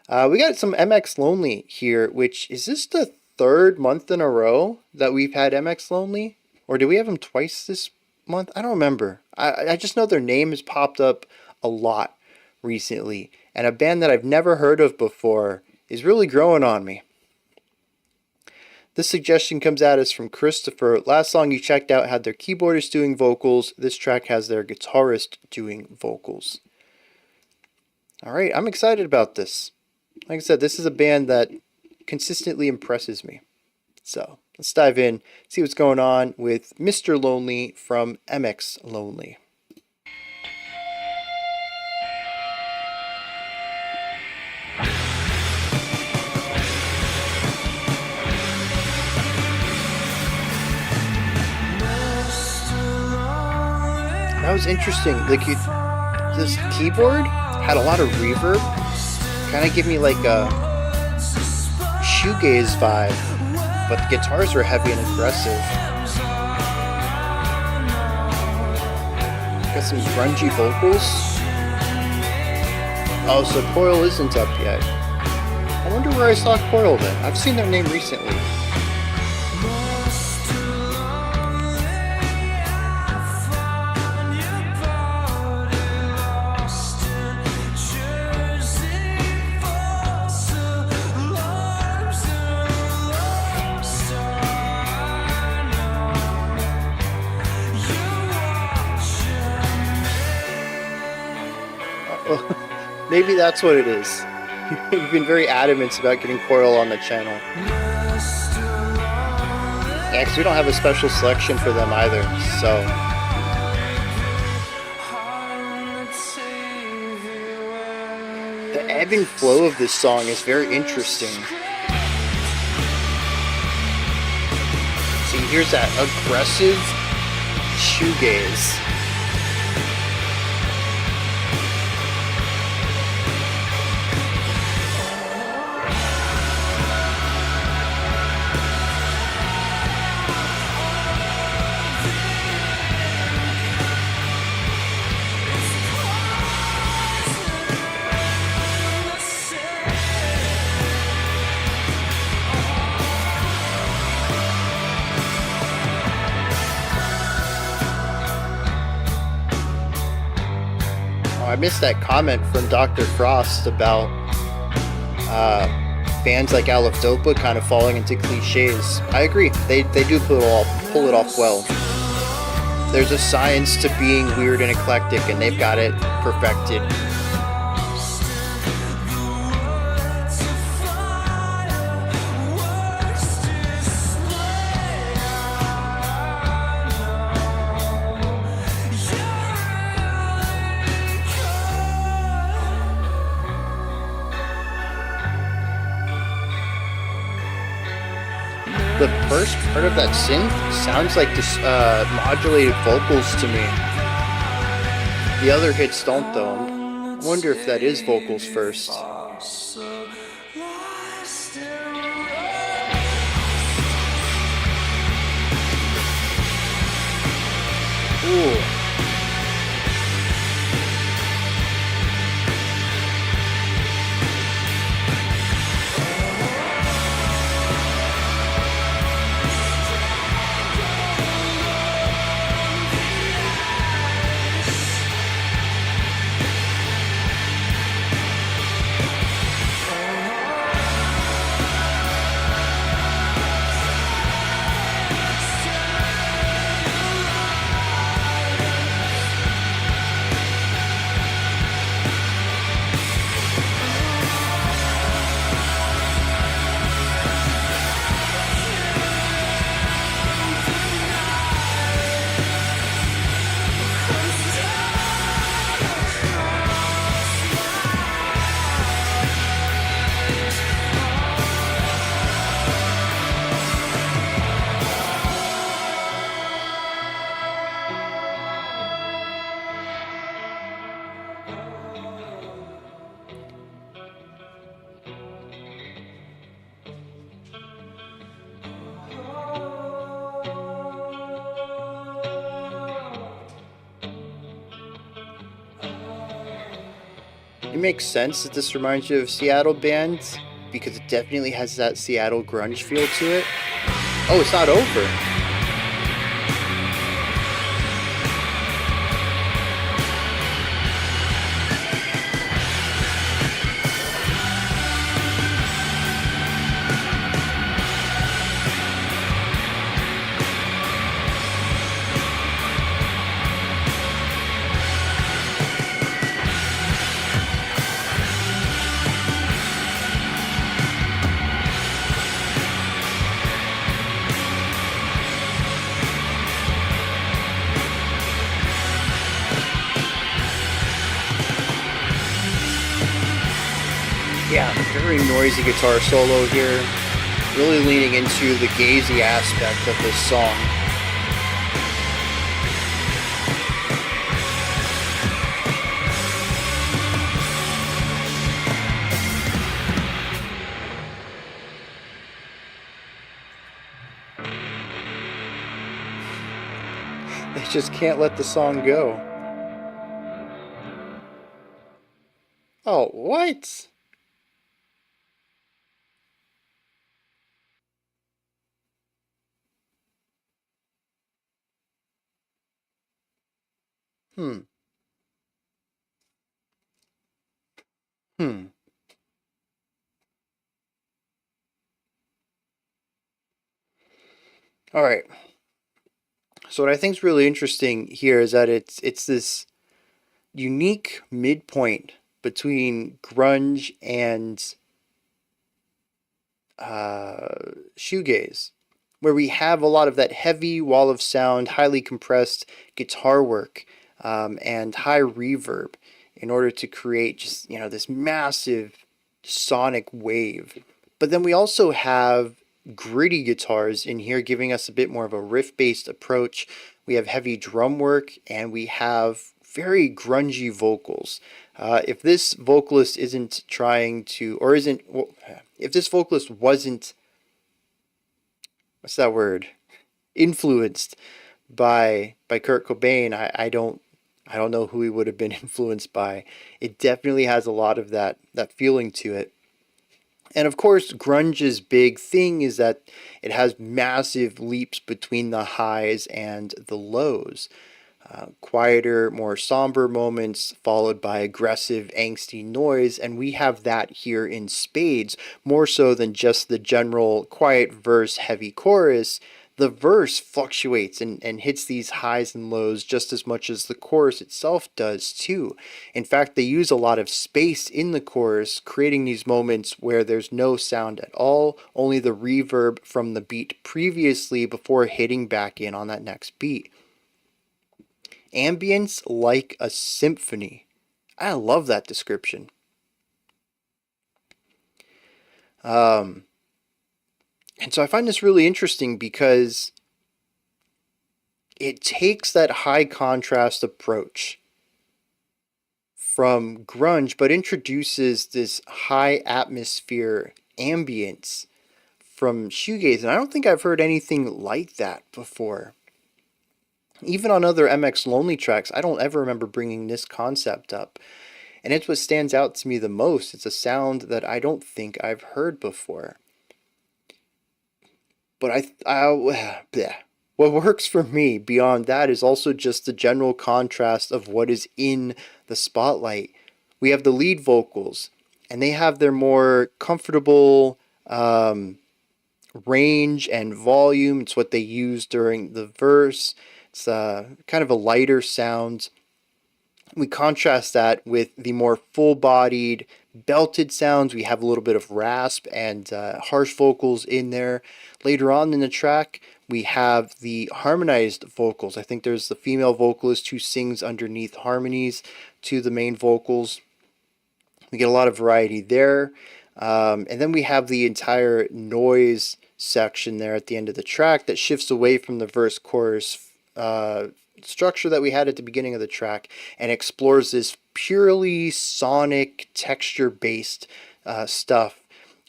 We got some MX Lonely here, which, is this the third month in a row that we've had MX Lonely? Or did we have them twice this month? I don't remember. I just know their name has popped up a lot recently. And a band that I've never heard of before is really growing on me. This suggestion comes at us from Christopher. Last song you checked out had their keyboardist doing vocals. This track has their guitarist doing vocals. Alright, I'm excited about this. Like I said, this is a band that consistently impresses me. So, let's dive in, see what's going on with Mr. Lonely from MX Lonely. That was interesting. Like, this keyboard had a lot of reverb. Kind of give me like a shoegaze vibe, but the guitars were heavy and aggressive. Got some grungy vocals. Oh, so Coil isn't up yet. I wonder where I saw Coil then. I've seen their name recently. Maybe that's what it is. You've been very adamant about getting Coil on the channel. Yeah, 'cause we don't have a special selection for them either, so... The ebb and flow of this song is very interesting. See, here's that aggressive shoegaze. I missed that comment from Dr. Frost about bands like AILIFDOPA kind of falling into cliches. I agree. They do pull it off well. There's a science to being weird and eclectic, and they've got it perfected. The first part of that synth sounds like this modulated vocals to me. The other hits don't though. I wonder if that is vocals first. Ooh. It makes sense that this reminds you of Seattle bands, because it definitely has that Seattle grunge feel to it. Oh, it's not over. Yeah, very noisy guitar solo here, really leaning into the gazy aspect of this song. They just can't let the song go. Oh, what? Hmm. All right. So what I think is really interesting here is that it's this unique midpoint between grunge and shoegaze, where we have a lot of that heavy wall of sound, highly compressed guitar work, and high reverb in order to create just, this massive sonic wave. But then we also have gritty guitars in here, giving us a bit more of a riff-based approach. We have heavy drum work, and we have very grungy vocals. If this vocalist isn't trying to, or isn't, if this vocalist wasn't, what's that word, influenced by Kurt Cobain, I don't know who he would have been influenced by. It definitely has a lot of that feeling to it. And of course, grunge's big thing is that it has massive leaps between the highs and the lows. Quieter, more somber moments followed by aggressive, angsty noise, and we have that here in spades, more so than just the general quiet verse, heavy chorus. The verse fluctuates and hits these highs and lows just as much as the chorus itself does too. In fact, they use a lot of space in the chorus, creating these moments where there's no sound at all, only the reverb from the beat previously before hitting back in on that next beat. Ambience like a symphony. I love that description. And so I find this really interesting because it takes that high contrast approach from grunge, but introduces this high atmosphere ambience from shoegaze. And I don't think I've heard anything like that before. Even on other MX Lonely tracks, I don't ever remember bringing this concept up. And it's what stands out to me the most. It's a sound that I don't think I've heard before. But what works for me beyond that is also just the general contrast of what is in the spotlight. We have the lead vocals, and they have their more comfortable range and volume. It's what they use during the verse. It's kind of a lighter sound. We contrast that with the more full-bodied, belted sounds. We have a little bit of rasp and harsh vocals in there. Later on in the track, we have the harmonized vocals. I think there's the female vocalist who sings underneath harmonies to the main vocals. We get a lot of variety there. And then we have the entire noise section there at the end of the track that shifts away from the verse-chorus structure that we had at the beginning of the track and explores this purely sonic, texture-based stuff.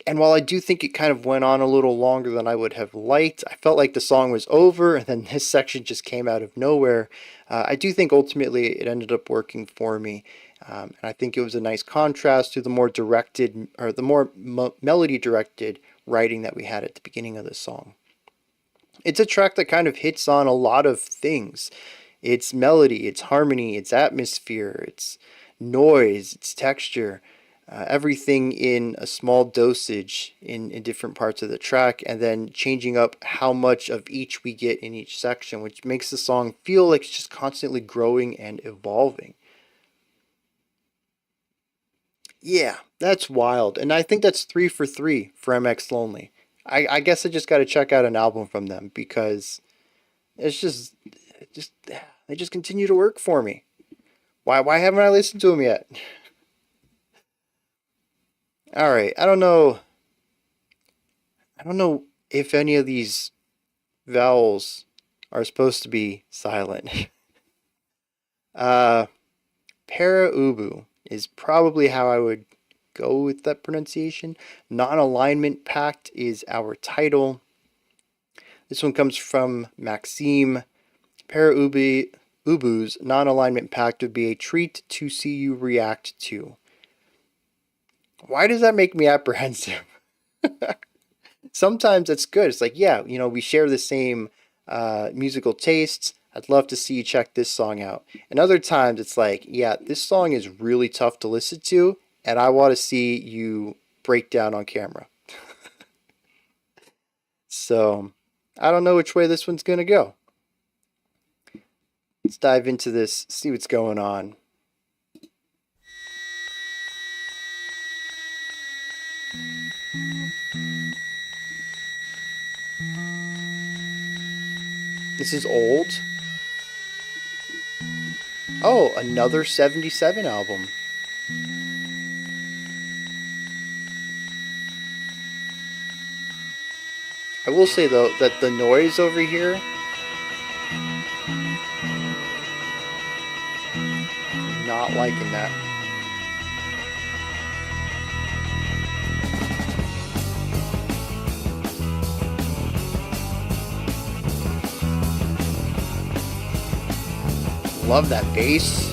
And while I do think it kind of went on a little longer than I would have liked, I felt like the song was over and then this section just came out of nowhere. I do think ultimately it ended up working for me. And I think it was a nice contrast to the more directed, or the more melody-directed writing that we had at the beginning of the song. It's a track that kind of hits on a lot of things. It's melody, it's harmony, it's atmosphere, it's noise, it's texture, everything in a small dosage in different parts of the track, and then changing up how much of each we get in each section, which makes the song feel like it's just constantly growing and evolving. Yeah, that's wild. And I think that's 3 for 3 for MX Lonely. I guess I just got to check out an album from them because it's just they just continue to work for me. Why haven't I listened to them yet? All right, I don't know if any of these vowels are supposed to be silent. Pere Ubu is probably how I would go with that pronunciation. Nonalignment Pact is our title. This one comes from Maxime. Pere Ubu's Nonalignment Pact would be a treat to see you react to. Why does that make me apprehensive? Sometimes it's good. It's like, yeah, we share the same musical tastes. I'd love to see you check this song out. And other times it's like, yeah, this song is really tough to listen to, and I want to see you break down on camera. So, I don't know which way this one's going to go. Let's dive into this, see what's going on. This is old. Oh, another 77 album. I will say though that the noise over here, not liking that. Love that bass.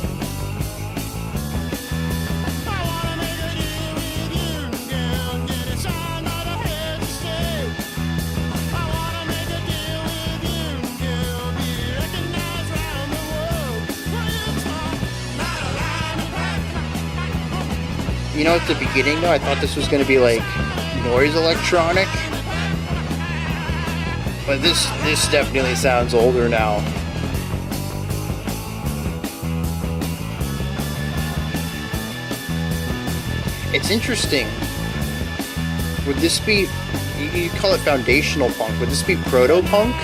You know, at the beginning though, I thought this was going to be like noise electronic. But this definitely sounds older now. It's interesting. Would this be, you call it foundational punk, would this be proto-punk?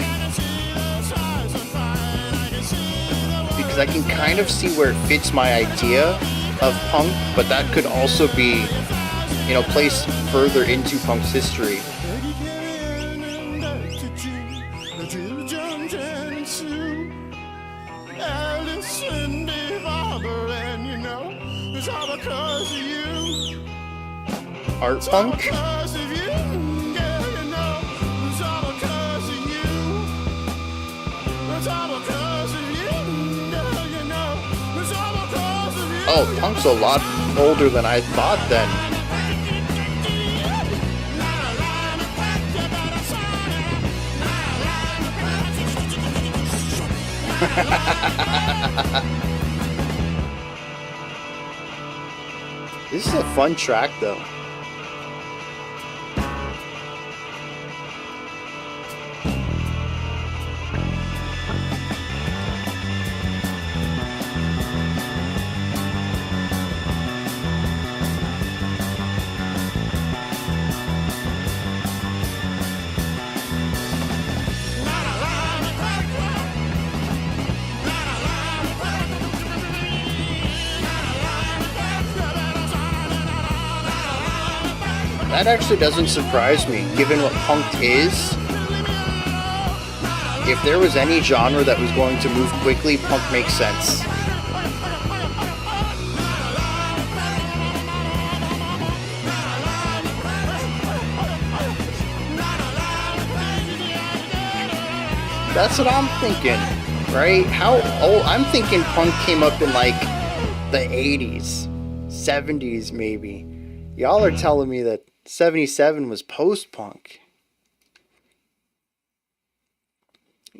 Because I can kind of see where it fits my idea of punk, but that could also be, you know, placed further into punk's history. Art punk? Oh, punk's a lot older than I thought then. This is a fun track though. That actually doesn't surprise me, given what punk is. If there was any genre that was going to move quickly, punk makes sense. That's what I'm thinking, right? How old? I'm thinking punk came up in like the 80s, 70s maybe. Y'all are telling me that 77 was post-punk.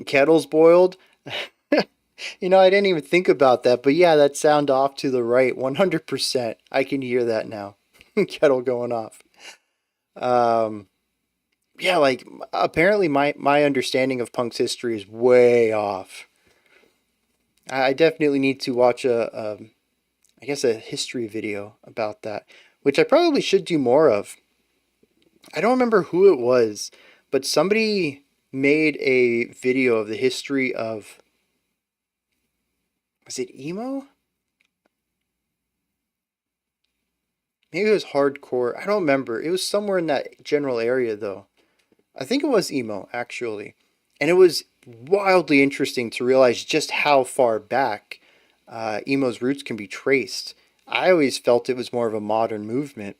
Kettles boiled. You know, I didn't even think about that, but yeah, that sound off to the right, 100%. I can hear that now. Kettle going off. Yeah, like apparently my understanding of punk's history is way off. I definitely need to watch I guess a history video about that, which I probably should do more of. I don't remember who it was, but somebody made a video of the history of, was it emo? Maybe it was hardcore. I don't remember. It was somewhere in that general area though. I think it was emo actually. And it was wildly interesting to realize just how far back emo's roots can be traced. I always felt it was more of a modern movement.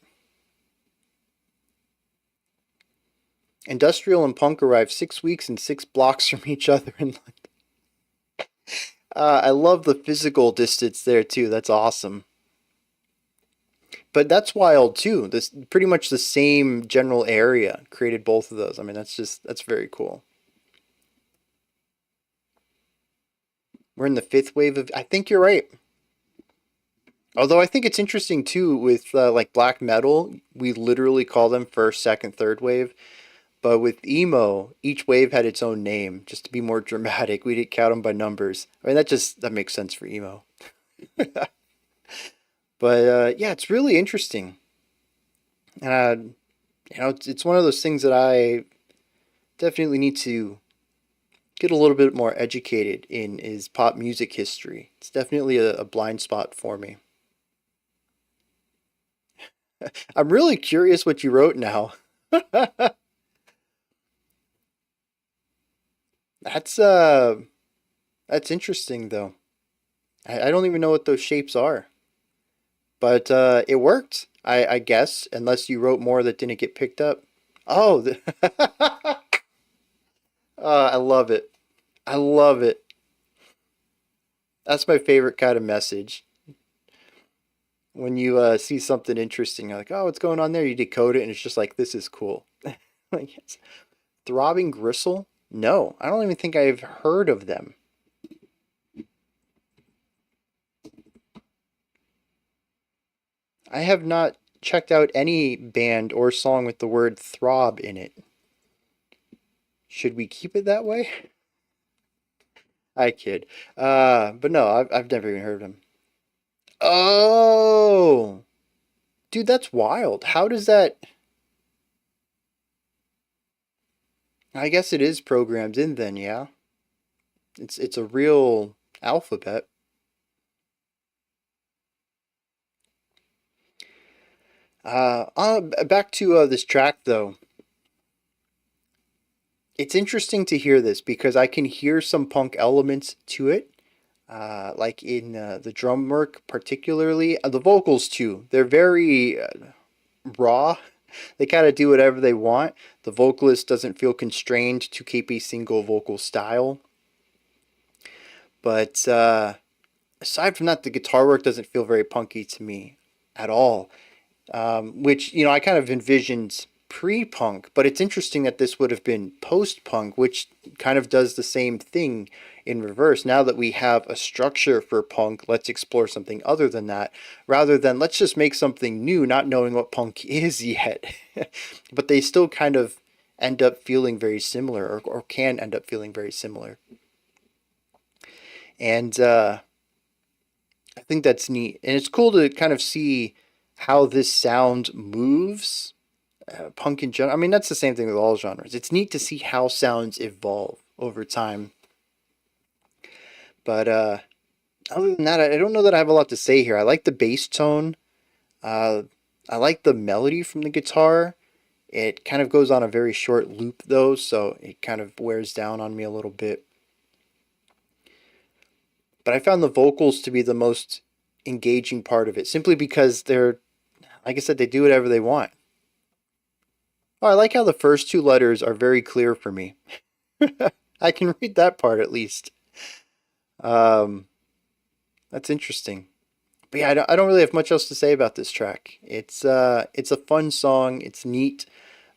Industrial and punk arrived 6 weeks and 6 blocks from each other in London. I love the physical distance there too. That's awesome. But that's wild too. This pretty much the same general area created both of those. I mean, that's very cool. We're in the 5th wave of, I think you're right. Although I think it's interesting too with like black metal, we literally call them first, second, third wave. But with emo, each wave had its own name, just to be more dramatic. We didn't count them by numbers. I mean, that makes sense for emo. But yeah, it's really interesting. And you know, it's one of those things that I definitely need to get a little bit more educated in is pop music history. It's definitely a blind spot for me. I'm really curious what you wrote now. That's that's interesting though. I don't even know what those shapes are. But it worked, I guess, unless you wrote more that didn't get picked up. Oh, I love it. I love it. That's my favorite kind of message. When you see something interesting, you're like, oh, what's going on there? You decode it, and it's just like, this is cool. Like, yes. Throbbing Gristle? No, I don't even think I've heard of them. I have not checked out any band or song with the word throb in it. Should we keep it that way? I kid. But no, I've never even heard of them. Oh, dude, that's wild. How does that? I guess it is programmed in then, yeah. It's a real alphabet. Back to this track though. It's interesting to hear this because I can hear some punk elements to it, like in the drum work particularly, the vocals too. They're very raw. They kind of do whatever they want. The vocalist doesn't feel constrained to keep a single vocal style. But aside from that, the guitar work doesn't feel very punky to me at all. Which, you know, I kind of envisioned pre-punk, but it's interesting that this would have been post-punk, which kind of does the same thing in reverse. Now that we have a structure for punk, let's explore something other than that, rather than let's just make something new, not knowing what punk is yet. But they still kind of end up feeling very similar, or can end up feeling very similar. And I think that's neat. And it's cool to kind of see how this sound moves. Punk in general. I mean, that's the same thing with all genres. It's neat to see how sounds evolve over time. But other than that, I don't know that I have a lot to say here. I like the bass tone. I like the melody from the guitar. It kind of goes on a very short loop though, so it kind of wears down on me a little bit. But I found the vocals to be the most engaging part of it, simply because they're, like I said, they do whatever they want. Oh, I like how the first two letters are very clear for me. I can read that part at least. That's interesting. But yeah, I don't really have much else to say about this track. It's a fun song. It's neat,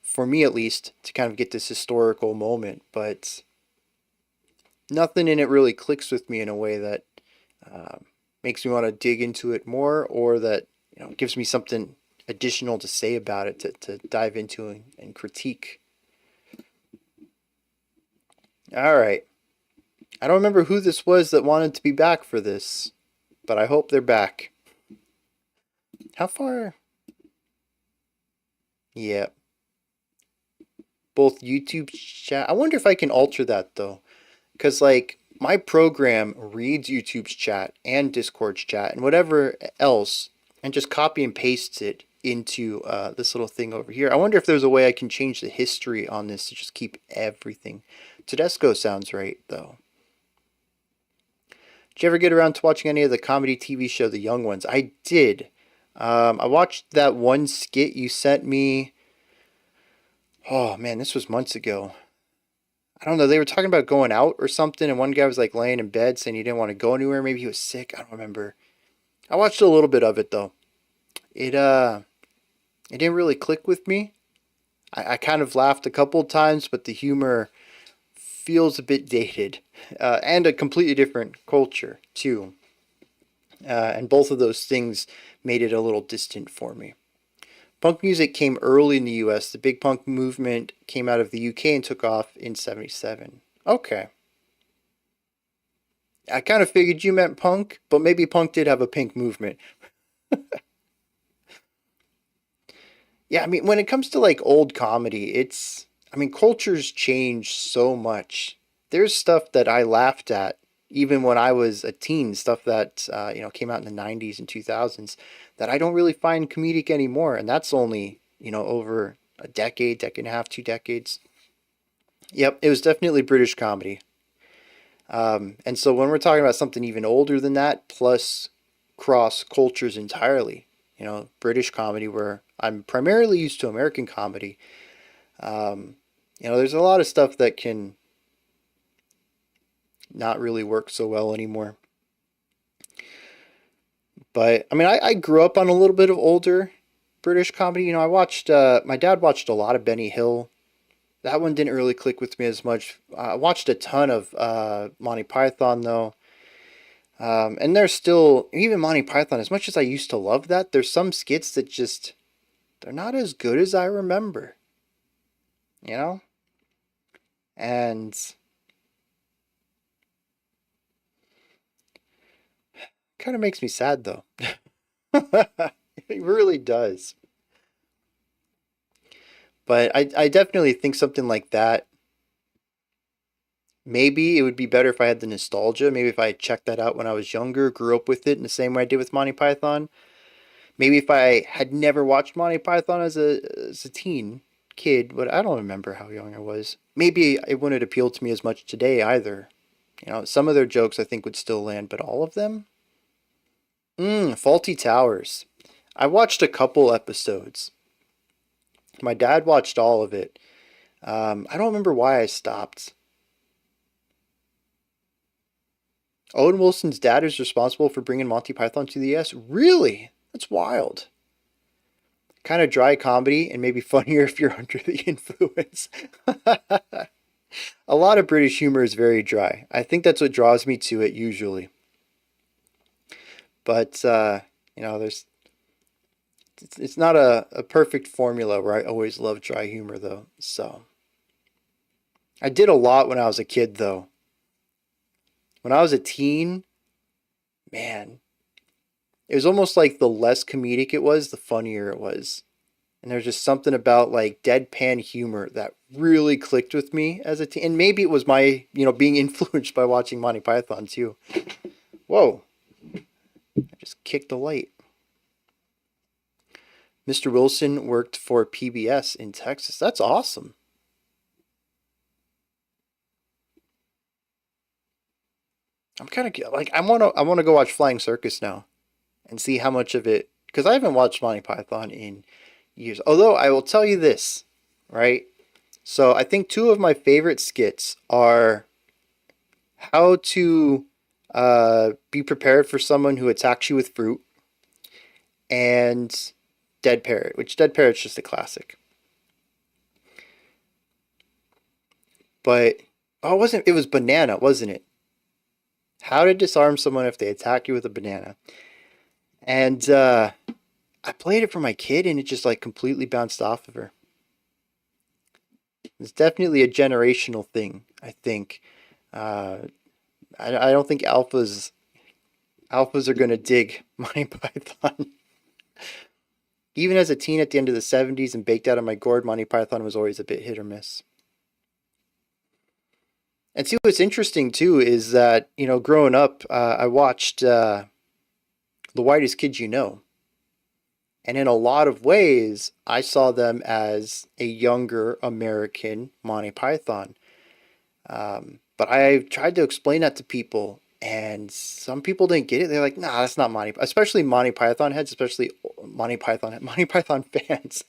for me at least, to kind of get this historical moment. But nothing in it really clicks with me in a way that makes me want to dig into it more, or that, you know, gives me something additional to say about it, to dive into and critique. All right. I don't remember who this was that wanted to be back for this, but I hope they're back. How far? Yeah. Both YouTube chat. I wonder if I can alter that though. Because, like, my program reads YouTube's chat and Discord's chat and whatever else, and just copy and pastes it into this little thing over here. I wonder if there's a way I can change the history on this to just keep everything. Tedesco sounds right, though. Did you ever get around to watching any of the comedy TV show, The Young Ones? I did. I watched that one skit you sent me. Oh, man, this was months ago. I don't know, they were talking about going out or something, and one guy was like laying in bed saying he didn't want to go anywhere. Maybe he was sick. I don't remember. I watched a little bit of it, though. It didn't really click with me. I kind of laughed a couple of times, but the humor feels a bit dated, and a completely different culture too. And both of those things made it a little distant for me. Punk music came early in the US. The big punk movement came out of the UK and took off in '77. Okay. I kind of figured you meant punk, but maybe punk did have a pink movement. Yeah, I mean, when it comes to like old comedy, I mean, cultures change so much. there's stuff that I laughed at even when I was a teen, stuff that came out in the 90s and 2000s that I don't really find comedic anymore, and that's only, over a decade and a half, 2 decades. Yep, it was definitely British comedy. And so when we're talking about something even older than that, plus cross cultures entirely, British comedy, where I'm primarily used to American comedy, there's a lot of stuff that can not really work so well anymore. But I mean, I grew up on a little bit of older British comedy. I watched, my dad watched a lot of Benny Hill. That one didn't really click with me as much. I watched a ton of Monty Python though. And there's still, even Monty Python, as much as I used to love that, there's some skits that just, they're not as good as I remember. And kind of makes me sad though. It really does. But I definitely think something like that, maybe it would be better if I had the nostalgia. Maybe if I checked that out when I was younger, grew up with it in the same way I did with Monty Python. Maybe if I had never watched Monty Python as a teen kid, but I don't remember how young I was. Maybe it wouldn't appeal to me as much today either. Some of their jokes I think would still land, but all of them? Faulty Towers. I watched a couple episodes. My dad watched all of it. I don't remember why I stopped. Owen Wilson's dad is responsible for bringing Monty Python to the US? Really? That's wild. Kind of dry comedy and maybe funnier if you're under the influence. A lot of British humor is very dry. I think that's what draws me to it usually. But, it's not a perfect formula where I always love dry humor though. So I did a lot when I was a kid though. When I was a teen, man, it was almost like the less comedic it was, the funnier it was. And there's just something about like deadpan humor that really clicked with me as a teen. And maybe it was my, being influenced by watching Monty Python too. Whoa. I just kicked the light. Mr. Wilson worked for PBS in Texas. That's awesome. I'm kind of like, I want to go watch Flying Circus now and see how much of it, because I haven't watched Monty Python in years. Although I will tell you this, right? So I think two of my favorite skits are how to be prepared for someone who attacks you with fruit, and Dead Parrot, which Dead Parrot's just a classic. But it was banana, wasn't it? How to disarm someone if they attack you with a banana. And I played it for my kid and it just like completely bounced off of her. It's definitely a generational thing, I think. I don't think alphas are going to dig Monty Python. Even as a teen at the end of the 70s and baked out of my gourd, Monty Python was always a bit hit or miss. And see, what's interesting too is that, growing up, I watched The Whitest Kids You Know. And in a lot of ways, I saw them as a younger American Monty Python. But I tried to explain that to people, and some people didn't get it. They're like, nah, that's not Monty, especially Monty Python heads, especially Monty Python fans.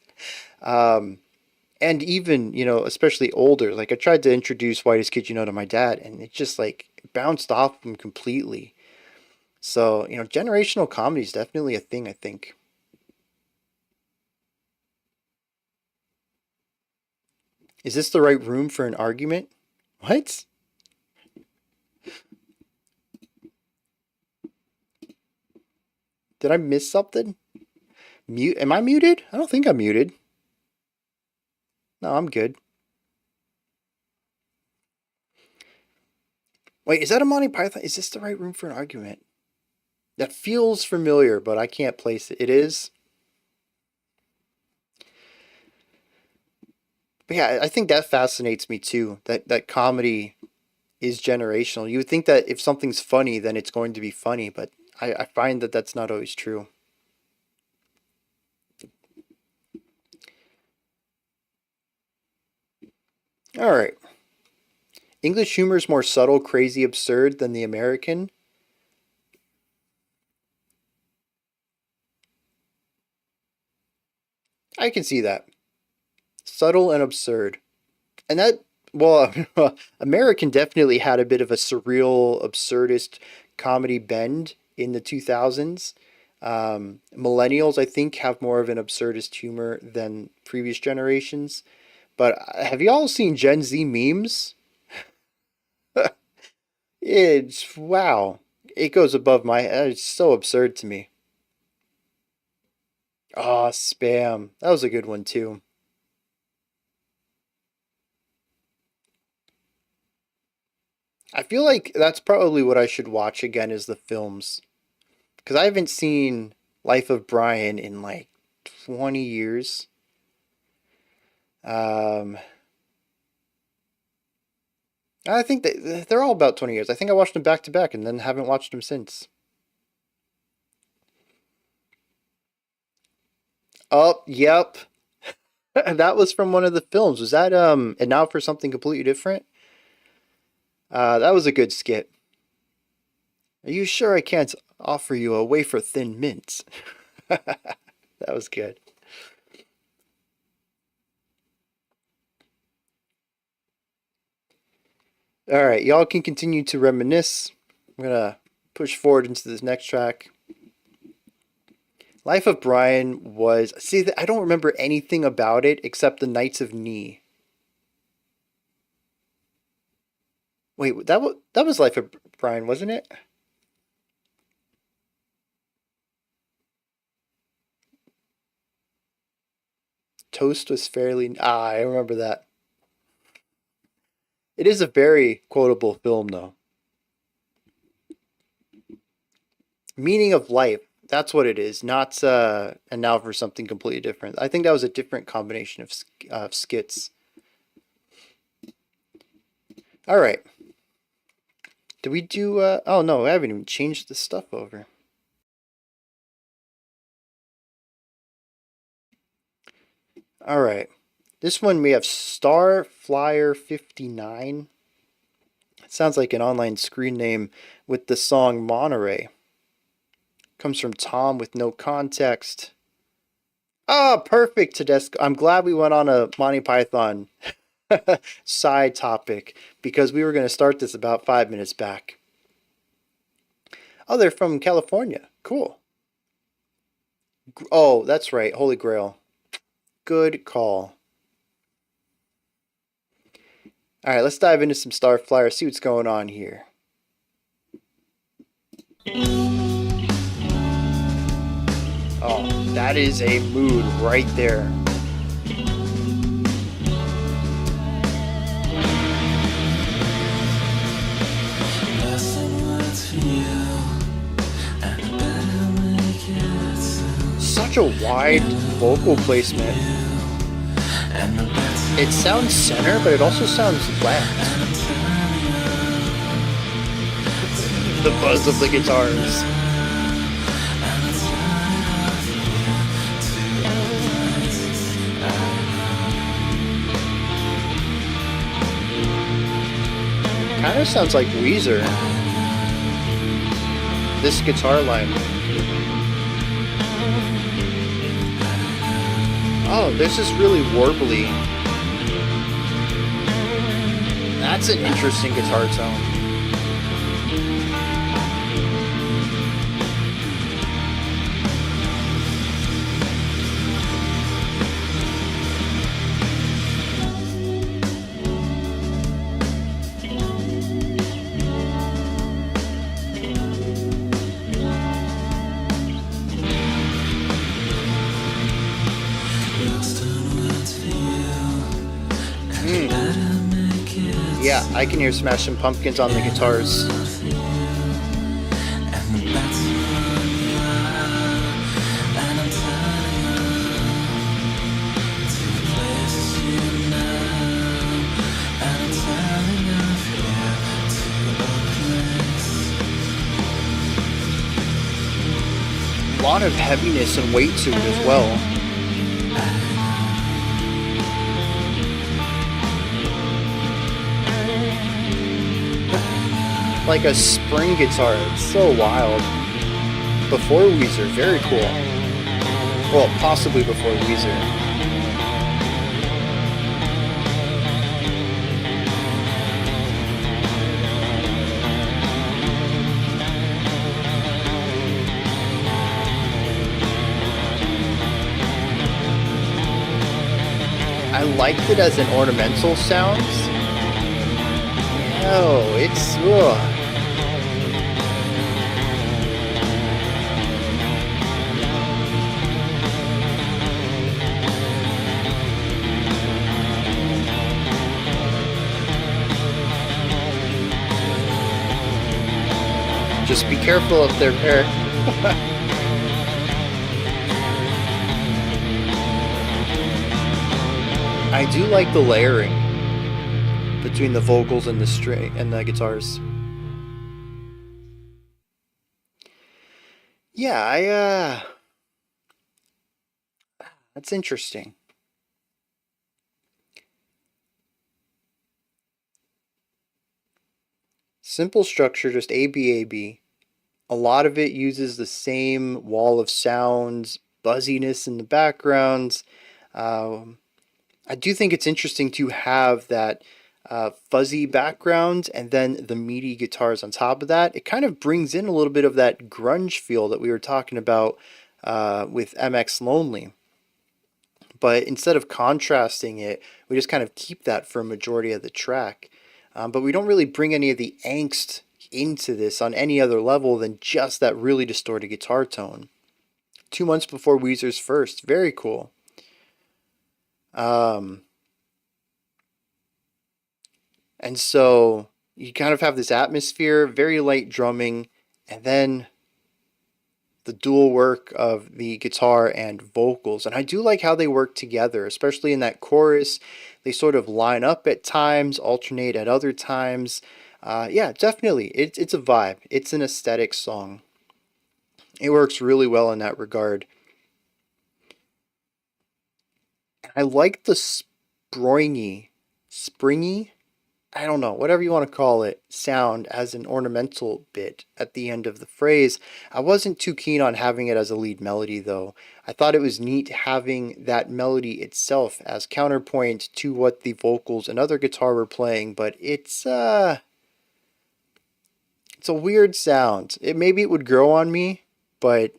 And even, especially older, like I tried to introduce Whitest Kid You Know to my dad, and it just like bounced off him completely. So, generational comedy is definitely a thing, I think. Is this the right room for an argument? What? Did I miss something? Mute? Am I muted? I don't think I'm muted. No, I'm good. Wait, is that a Monty Python? Is this the right room for an argument? That feels familiar, but I can't place it. It is? But yeah, I think that fascinates me too. That comedy is generational. You would think that if something's funny, then it's going to be funny, but I find that that's not always true. All right. English humor is more subtle, crazy, absurd than the American. I can see that. Subtle and absurd. And that, well, American definitely had a bit of a surreal, absurdist comedy bend in the 2000s. Millennials, I think, have more of an absurdist humor than previous generations. But have y'all seen Gen Z memes? It's, wow. It goes above my head. It's so absurd to me. Ah, spam. That was a good one, too. I feel like that's probably what I should watch again is the films. Because I haven't seen Life of Brian in like 20 years. I think they're all about 20 years. I think I watched them back to back and then haven't watched them since. Oh, yep. That was from one of the films. Was that and now for something completely different? That was a good skit. Are you sure I can't offer you a wafer thin mint? That was good. All right, y'all can continue to reminisce. I'm gonna push forward into this next track. Life of Brian was, see, I don't remember anything about it except the Knights of Ni. Wait, that was Life of Brian, wasn't it? Toast was fairly, I remember that. It is a very quotable film, though. Meaning of life. That's what it is. Not and now for something completely different. I think that was a different combination of skits. All right. Did we do? Oh no, I haven't even changed the stuff over. All right. This one we have Starflyer 59. It sounds like an online screen name with the song Monterey. Comes from Tom with no context. Ah, perfect, Tedesco. I'm glad we went on a Monty Python side topic because we were going to start this about 5 minutes back. Oh, they're from California. Cool. Oh, that's right. Holy Grail. Good call. All right, let's dive into some Starflyer, see what's going on here. Oh, that is a mood right there. Such a wide vocal placement. It sounds center, but it also sounds left. The buzz of the guitars. Kind of sounds like Weezer. This guitar line. Oh, this is really warbly. That's an interesting guitar tone. Yeah, I can hear Smashing Pumpkins on the guitars. a lot of heaviness and weight to it as well. Like a spring guitar, it's so wild. Before Weezer, very cool. Well, possibly before Weezer. I liked it as an ornamental sound. No, it's... Ugh. Just be careful up there, Pere. I do like the layering between the vocals and the string and the guitars. Yeah, that's interesting. Simple structure, just A B A B. A lot of it uses the same wall of sounds, buzziness in the backgrounds. I do think it's interesting to have that fuzzy background and then the meaty guitars on top of that. It kind of brings in a little bit of that grunge feel that we were talking about with MX Lonely. But instead of contrasting it, we just kind of keep that for a majority of the track. But we don't really bring any of the angst into this on any other level than just that really distorted guitar tone. 2 months before Weezer's first. Very cool. And so you kind of have this atmosphere, very light drumming, and then the dual work of the guitar and vocals. And I do like how they work together, especially in that chorus. They sort of line up at times, alternate at other times. Yeah, definitely. It's a vibe. It's an aesthetic song. It works really well in that regard. I like the springy, I don't know, whatever you want to call it, sound as an ornamental bit at the end of the phrase. I wasn't too keen on having it as a lead melody though. I thought it was neat having that melody itself as counterpoint to what the vocals and other guitar were playing, but it's a weird sound. Maybe it would grow on me, but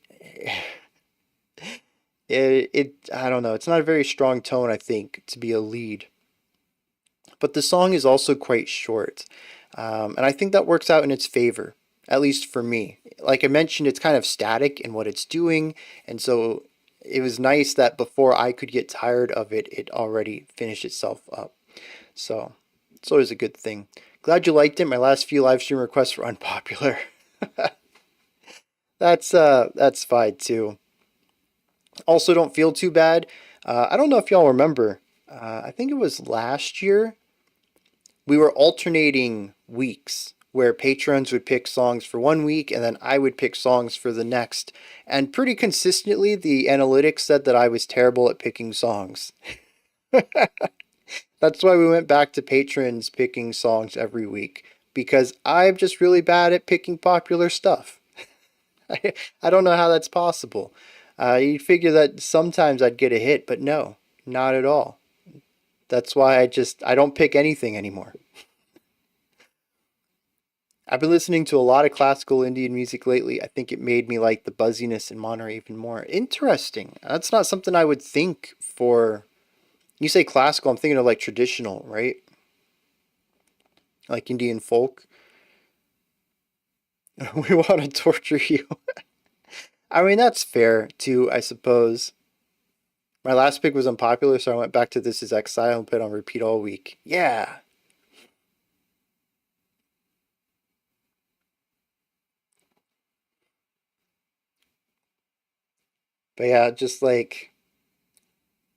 I don't know. It's not a very strong tone, I think, to be a lead. But the song is also quite short. And I think that works out in its favor, at least for me. Like I mentioned, it's kind of static in what it's doing. And so it was nice that before I could get tired of it, it already finished itself up. So it's always a good thing. Glad you liked it. My last few live stream requests were unpopular. That's fine too. Also, don't feel too bad. I don't know if y'all remember. I think it was last year. We were alternating weeks where patrons would pick songs for 1 week and then I would pick songs for the next. And pretty consistently, the analytics said that I was terrible at picking songs. That's why we went back to patrons picking songs every week, because I'm just really bad at picking popular stuff. I don't know how that's possible. You'd figure that sometimes I'd get a hit, but no, not at all. That's why I don't pick anything anymore. I've been listening to a lot of classical Indian music lately. I think it made me like the buzziness in Monterey even more. Interesting. That's not something I would think for... You say classical, I'm thinking of like traditional, right? Like Indian folk. We want to torture you. I mean, that's fair too, I suppose. My last pick was unpopular, so I went back to This Is Exile and put it on repeat all week. Yeah. But yeah, just like...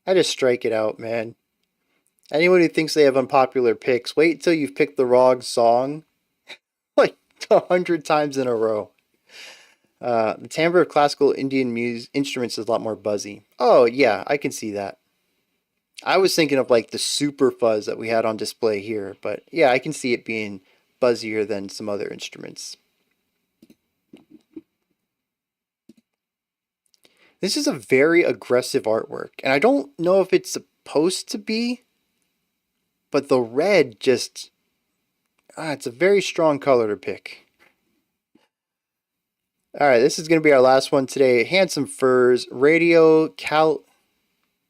I just strike it out, man. Anyone who thinks they have unpopular picks, wait till you've picked the wrong song like 100 times in a row. The timbre of classical Indian instruments is a lot more buzzy. Oh, yeah, I can see that. I was thinking of like the super fuzz that we had on display here, but yeah, I can see it being buzzier than some other instruments. This is a very aggressive artwork, and I don't know if it's supposed to be, but the red just, it's a very strong color to pick. All right, this is going to be our last one today. Handsome Furs, Radio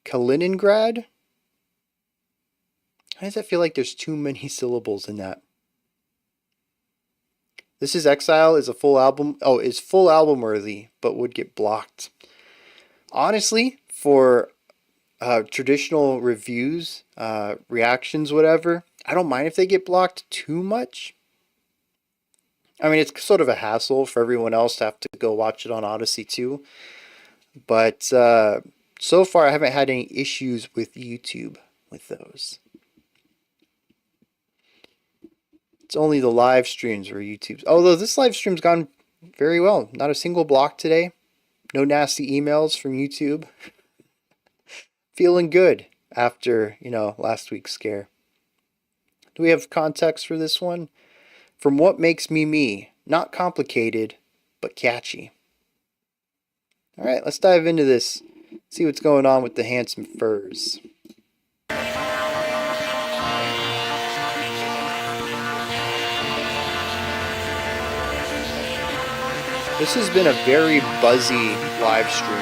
Kaliningrad. Why does that feel like there's too many syllables in that? This is Exile is a full album. Oh, is full album worthy, but would get blocked. Honestly, for traditional reviews, reactions, whatever, I don't mind if they get blocked too much. I mean, it's sort of a hassle for everyone else to have to go watch it on Odyssey too. But so far, I haven't had any issues with YouTube with those. It's only the live streams where YouTube's. Although this live stream's gone very well. Not a single block today. No nasty emails from YouTube. Feeling good after, last week's scare. Do we have context for this one? From What Makes Me Me. Not complicated, but catchy. All right, let's dive into this. See what's going on with the Handsome Furs. This has been a very buzzy live stream.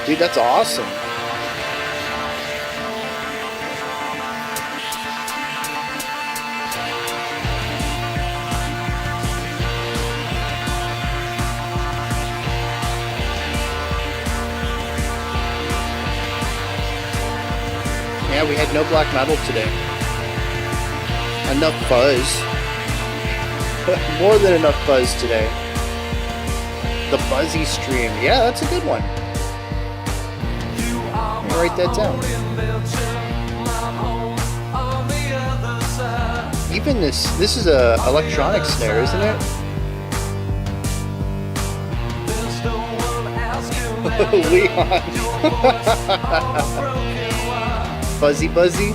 Dude, that's awesome. Yeah, we had no black metal today. Enough fuzz. More than enough fuzz today. The buzzy stream. Yeah, that's a good one. I'm gonna write that down. Even this is a electronic snare, isn't it? Leon. Buzzy buzzy.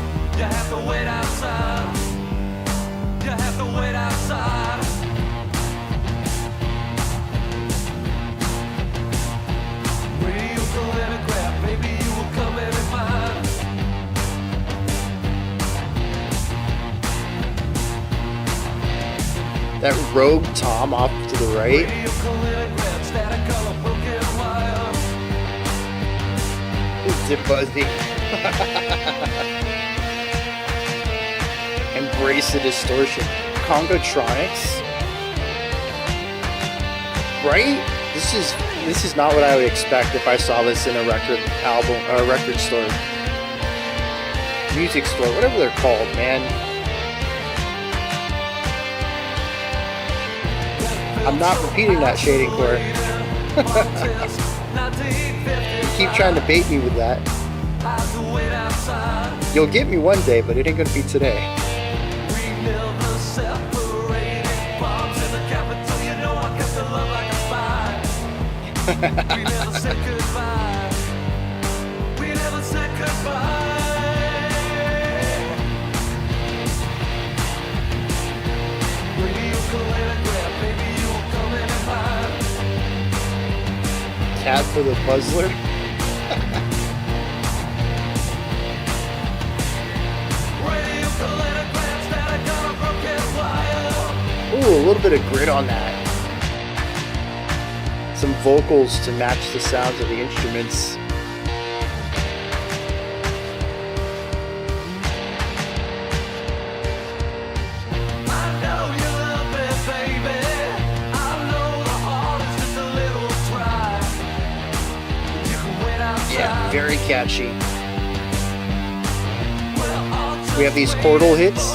That rogue tom off to the right. Is it buzzy? Embrace the distortion. Congotronics. Right? This is not what I would expect if I saw this in a record album or a record store. Music store, whatever they're called, man. I'm not repeating that shading core. You keep trying to bait me with that. You'll get me one day, but it ain't gonna be today. Cat for the puzzler. Ooh, a little bit of grit on that. Some vocals to match the sounds of the instruments. Yeah, very catchy. We have these chordal hits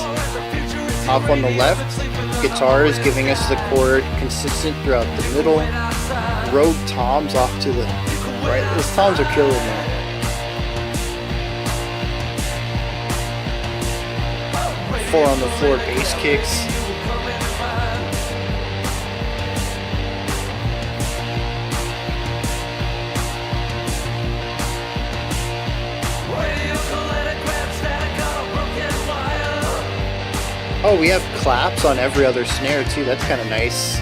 off on the left. Guitar is giving us the chord consistent throughout the middle. Rogue toms off to the right. Those toms are killing me. Four on the floor bass kicks. Oh, we have claps on every other snare too. That's kind of nice.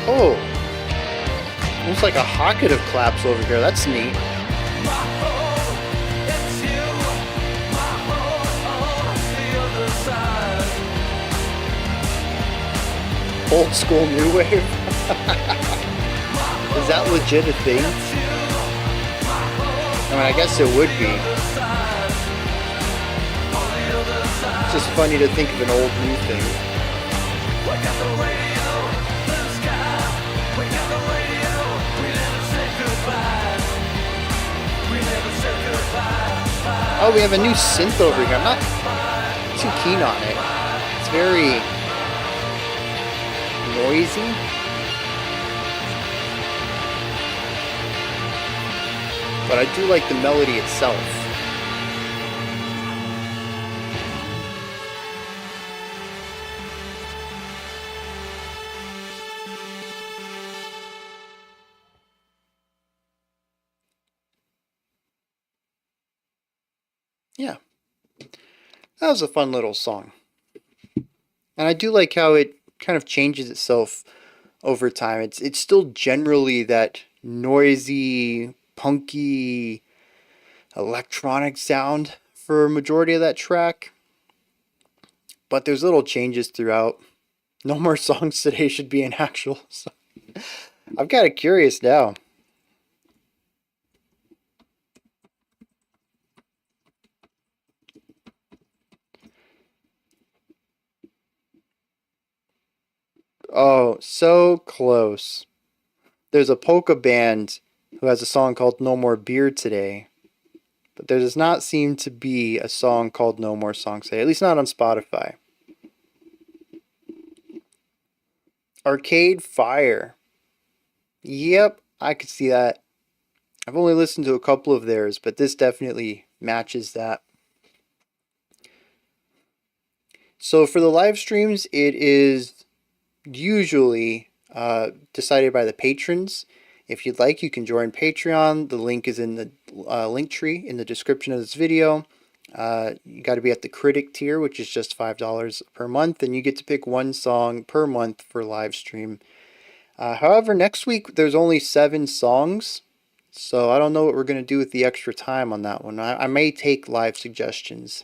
Oh, almost like a pocket of claps over here. That's neat. Old school new wave. Is that legit a thing? I mean, I guess it would be. It's just funny to think of an old new thing. Oh, we have a new synth over here. I'm not too keen on it. It's very noisy. But I do like the melody itself. Yeah, that was a fun little song. And I do like how it kind of changes itself over time. It's still generally that noisy, punky, electronic sound for a majority of that track. But there's little changes throughout. No More Songs Today should be an actual song. I'm kind of curious now. Oh, so close. There's a polka band who has a song called No More Beer Today. But there does not seem to be a song called No More Songs Today, at least not on Spotify. Arcade Fire. Yep, I could see that. I've only listened to a couple of theirs, but this definitely matches that. So for the live streams, it is usually decided by the patrons. If you'd like, you can join Patreon. The link is in the link tree in the description of this video. You got to be at the critic tier, which is just $5 per month, and you get to pick one song per month for live stream. However, next week there's only 7 songs, so I don't know what we're going to do with the extra time on that one. I may take live suggestions.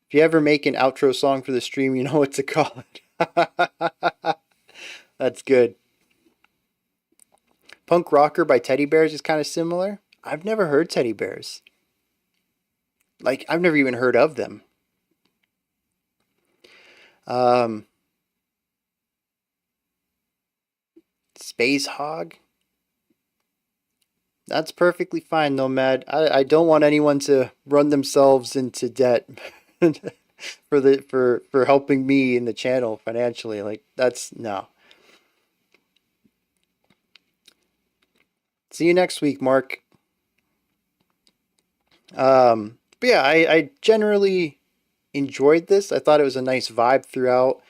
If you ever make an outro song for the stream, you know what to call it. That's good. Punk Rocker by Teddy Bears is kind of similar. I've never heard Teddy Bears. Like, I've never even heard of them. Space Hog. That's perfectly fine, Nomad. I don't want anyone to run themselves into debt for helping me in the channel financially. Like, that's no. See you next week, Mark. But yeah, I generally enjoyed this. I thought it was a nice vibe throughout.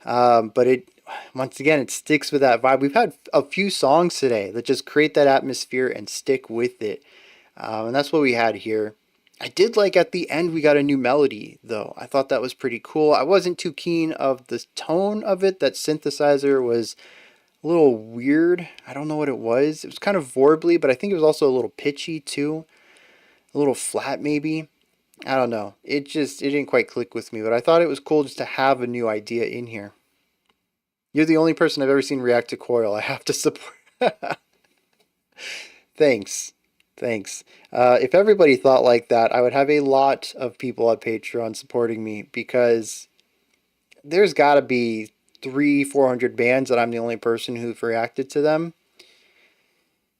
But it, once again, it sticks with that vibe. We've had a few songs today that just create that atmosphere and stick with it. And that's what we had here. I did like at the end we got a new melody, though. I thought that was pretty cool. I wasn't too keen of the tone of it. That synthesizer was a little weird. I don't know what it was. It was kind of warbly, but I think it was also a little pitchy too. A little flat maybe. I don't know. It didn't quite click with me, but I thought it was cool just to have a new idea in here. You're the only person I've ever seen react to Coil. I have to support. Thanks. If everybody thought like that, I would have a lot of people on Patreon supporting me, because there's got to be 300-400 bands that I'm the only person who've reacted to them.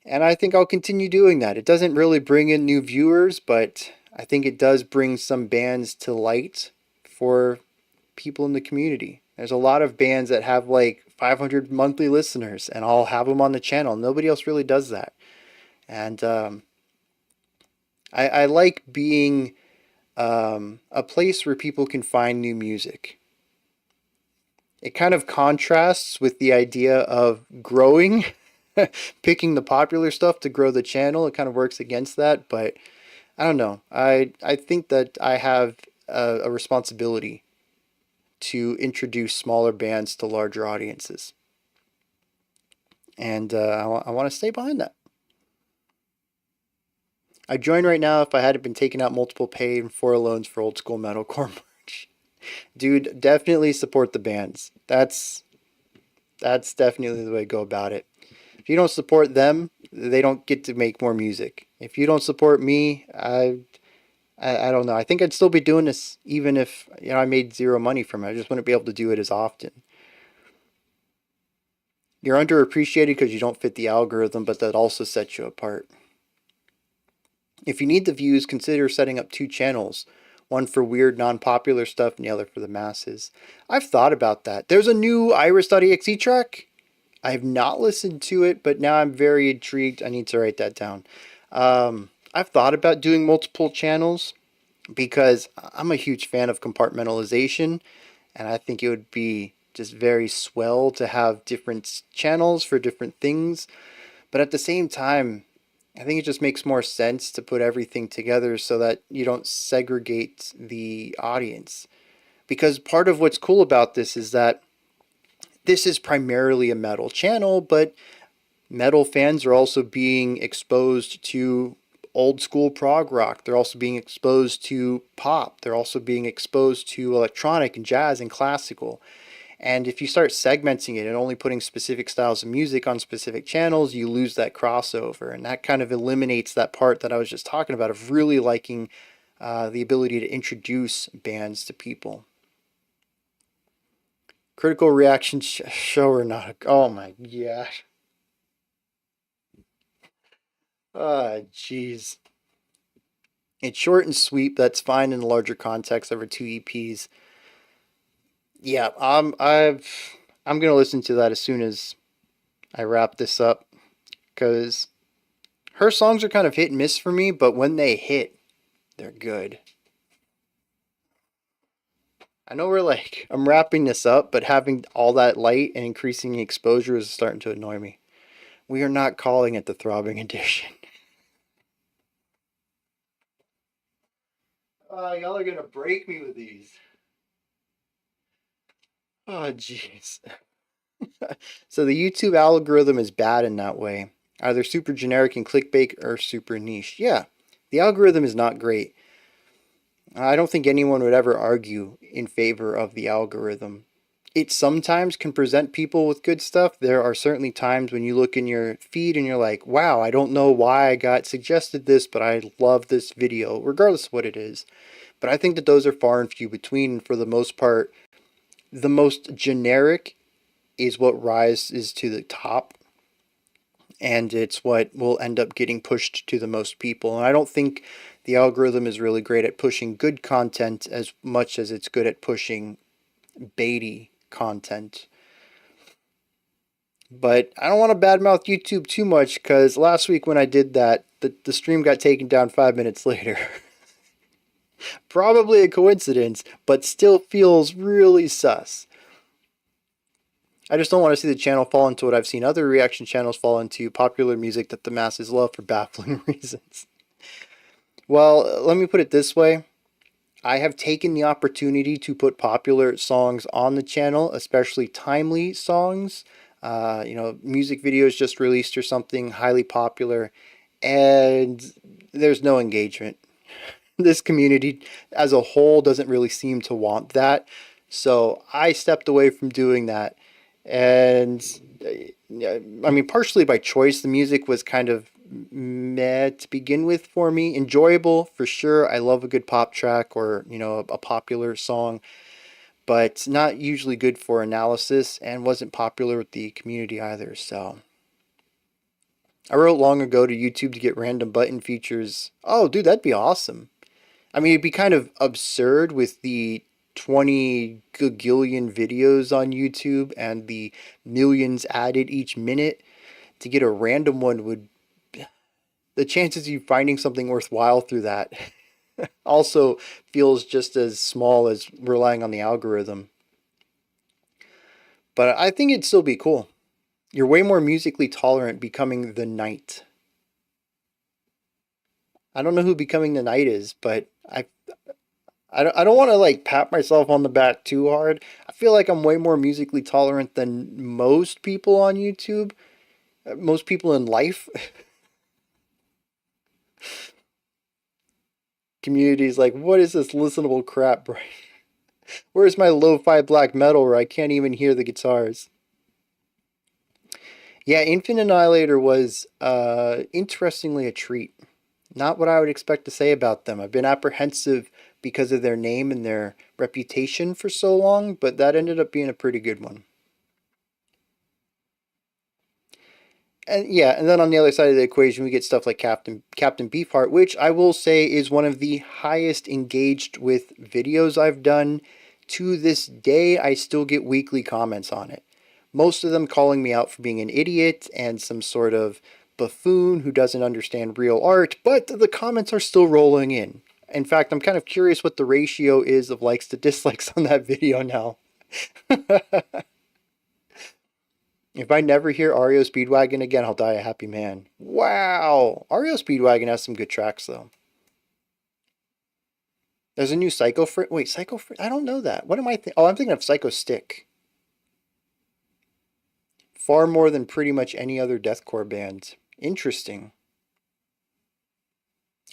And I think I'll continue doing that. It doesn't really bring in new viewers, but I think it does bring some bands to light for people in the community. There's a lot of bands that have like 500 monthly listeners, and I'll have them on the channel. Nobody else really does that. And I like being a place where people can find new music. It kind of contrasts with the idea of growing, picking the popular stuff to grow the channel. It kind of works against that, but I don't know. I think that I have a responsibility to introduce smaller bands to larger audiences. And I want to stay behind that. I'd join right now if I hadn't been taking out multiple pay and 4 loans for old school metalcore merch. Dude, definitely support the bands. That's definitely the way to go about it. If you don't support them, they don't get to make more music. If you don't support me, I don't know. I think I'd still be doing this even if I made zero money from it. I just wouldn't be able to do it as often. You're underappreciated because you don't fit the algorithm, but that also sets you apart. If you need the views, consider setting up 2 channels. One for weird, non-popular stuff, and the other for the masses. I've thought about that. There's a new iris.exe track. I have not listened to it, but now I'm very intrigued. I need to write that down. I've thought about doing multiple channels because I'm a huge fan of compartmentalization, and I think it would be just very swell to have different channels for different things. But at the same time, I think it just makes more sense to put everything together so that you don't segregate the audience. Because part of what's cool about this is that this is primarily a metal channel, but metal fans are also being exposed to old school prog rock. They're also being exposed to pop. They're also being exposed to electronic and jazz and classical. And if you start segmenting it and only putting specific styles of music on specific channels, you lose that crossover. And that kind of eliminates that part that I was just talking about of really liking the ability to introduce bands to people. Critical reaction show or not? Oh my gosh. Oh, jeez. It's short and sweet. That's fine in the larger context over 2 EPs. Yeah, I'm gonna listen to that as soon as I wrap this up, because her songs are kind of hit and miss for me, but when they hit, they're good. I know I'm wrapping this up, but having all that light and increasing the exposure is starting to annoy me. We are not calling it the Throbbing Edition. Y'all are gonna break me with these. Oh, jeez. So the YouTube algorithm is bad in that way. Either super generic and clickbait or super niche. Yeah, the algorithm is not great. I don't think anyone would ever argue in favor of the algorithm. It sometimes can present people with good stuff. There are certainly times when you look in your feed and you're like, wow, I don't know why I got suggested this, but I love this video, regardless of what it is. But I think that those are far and few between. And for the most part, the most generic is what rises to the top, and it's what will end up getting pushed to the most people. And I don't think the algorithm is really great at pushing good content as much as it's good at pushing baity content. But I don't want to badmouth YouTube too much, because last week when I did that, the stream got taken down 5 minutes later. Probably a coincidence, but still feels really sus. I just don't want to see the channel fall into what I've seen other reaction channels fall into, popular music that the masses love for baffling reasons. Well, let me put it this way. I have taken the opportunity to put popular songs on the channel, especially timely songs. Music videos just released or something highly popular, and there's no engagement. This community as a whole doesn't really seem to want that. So I stepped away from doing that. And I mean, partially by choice. The music was kind of meh to begin with for me. Enjoyable for sure. I love a good pop track or, a popular song, but not usually good for analysis, and wasn't popular with the community either. So I wrote long ago to YouTube to get random button features. Oh, dude, that'd be awesome. I mean, it'd be kind of absurd with the 20 gagillion videos on YouTube and the millions added each minute. To get a random one would the chances of you finding something worthwhile through that also feels just as small as relying on the algorithm. But I think it'd still be cool. You're way more musically tolerant becoming the knight. I don't know who becoming the knight is, but I don't want to like pat myself on the back too hard. I feel like I'm way more musically tolerant than most people on YouTube, most people in life. Community's like, what is this listenable crap, bro? Where's my lo-fi black metal where I can't even hear the guitars? Yeah, Infant Annihilator was interestingly a treat. Not what I would expect to say about them. I've been apprehensive because of their name and their reputation for so long, but that ended up being a pretty good one. And yeah, and then on the other side of the equation, we get stuff like Captain Beefheart, which I will say is one of the highest engaged with videos I've done. To this day, I still get weekly comments on it. Most of them calling me out for being an idiot and some sort of buffoon who doesn't understand real art, but the comments are still rolling in. In fact, I'm kind of curious what the ratio is of likes to dislikes on that video now. If I never hear REO Speedwagon again, I'll die a happy man. Wow! REO Speedwagon has some good tracks, though. There's a new Psycho Frit. Wait, Psycho Frit? I don't know that. What am I thinking? Oh, I'm thinking of Psycho Stick. Far more than pretty much any other deathcore band. Interesting.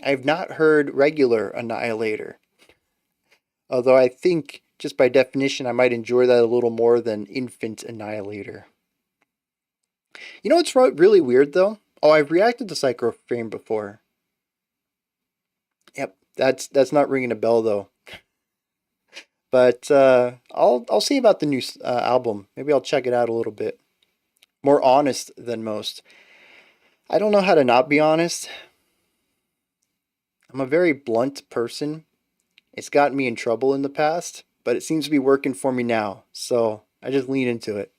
I have not heard regular Annihilator. Although I think, just by definition, I might enjoy that a little more than Infant Annihilator. You know what's really weird, though? Oh, I've reacted to Psycho Frame before. Yep, that's not ringing a bell, though. But I'll see about the new album. Maybe I'll check it out a little bit. More honest than most. I don't know how to not be honest. I'm a very blunt person. It's gotten me in trouble in the past, but it seems to be working for me now. So I just lean into it.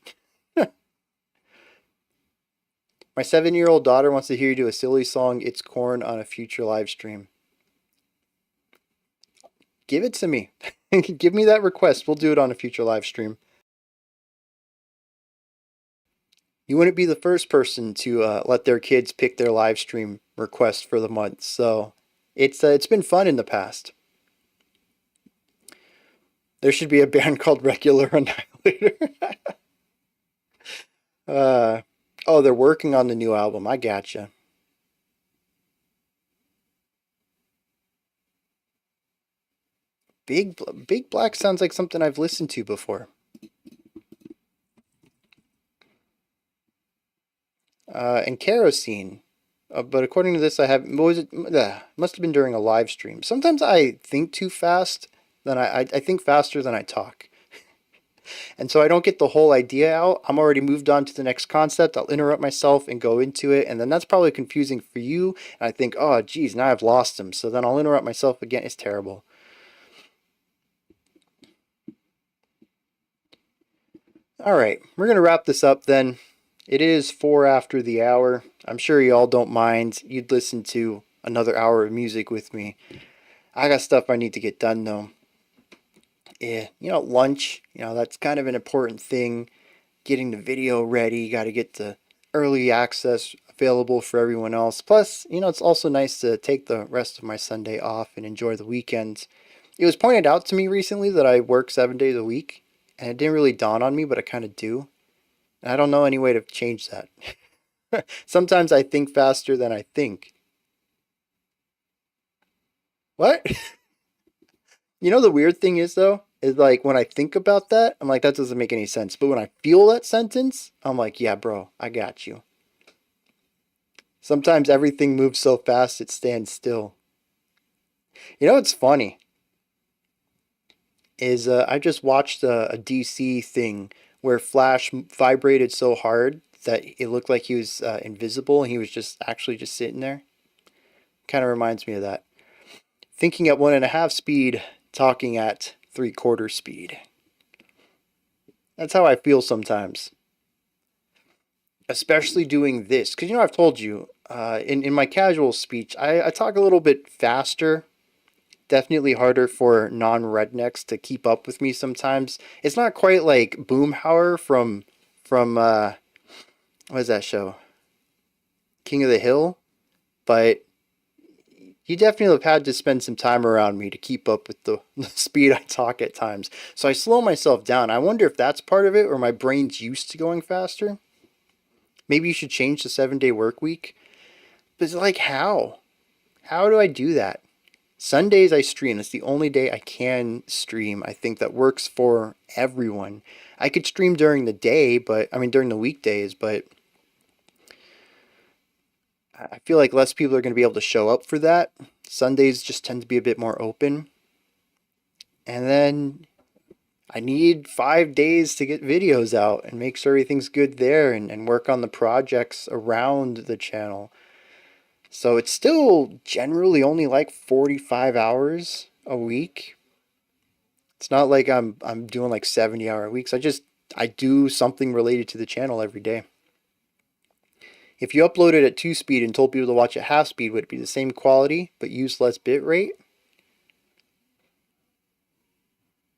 My 7-year-old daughter wants to hear you do a silly song, It's Corn, on a future live stream. Give it to me. Give me that request. We'll do it on a future live stream. You wouldn't be the first person to let their kids pick their live stream request for the month. So it's been fun in the past. There should be a band called Regular Annihilator. Oh, they're working on the new album. I gotcha. Big Black sounds like something I've listened to before. And Kerosene. But according to this, I have... What was it? Must have been during a live stream. Sometimes I think too fast. I think faster than I talk. And so I don't get the whole idea out. I'm already moved on to the next concept. I'll interrupt myself and go into it. And then that's probably confusing for you. And I think, oh, geez, now I've lost him. So then I'll interrupt myself again. It's terrible. All right, we're going to wrap this up then. It is 4 after the hour. I'm sure you all don't mind. You'd listen to another hour of music with me. I got stuff I need to get done, though. Yeah, lunch, that's kind of an important thing. Getting the video ready, you got to get the early access available for everyone else. Plus, it's also nice to take the rest of my Sunday off and enjoy the weekends. It was pointed out to me recently that I work 7 days a week, and it didn't really dawn on me, but I kind of do. And I don't know any way to change that. Sometimes I think faster than I think. What? The weird thing is, though, is like when I think about that, I'm like, that doesn't make any sense. But when I feel that sentence, I'm like, yeah, bro, I got you. Sometimes everything moves so fast it stands still. What's funny is I just watched a DC thing where Flash vibrated so hard that it looked like he was invisible and he was just sitting there. Kind of reminds me of that. Thinking at 1.5 speed, talking at 3/4 speed. That's how I feel sometimes. Especially doing this. Because I've told you, in my casual speech, I talk a little bit faster. Definitely harder for non-rednecks to keep up with me sometimes. It's not quite like Boomhauer from what is that show? King of the Hill, but you definitely have had to spend some time around me to keep up with the speed I talk at times. So I slow myself down. I wonder if that's part of it or my brain's used to going faster. Maybe you should change the 7-day work week. But it's like, how? How do I do that? Sundays I stream. It's the only day I can stream. I think that works for everyone. I could stream during the day, during the weekdays, but I feel like less people are going to be able to show up for that. Sundays just tend to be a bit more open. And then I need 5 days to get videos out and make sure everything's good there and work on the projects around the channel. So it's still generally only like 45 hours a week. It's not like I'm doing like 70-hour weeks. I do something related to the channel every day. If you uploaded at 2 speed and told people to watch at half speed, would it be the same quality but use less bit rate?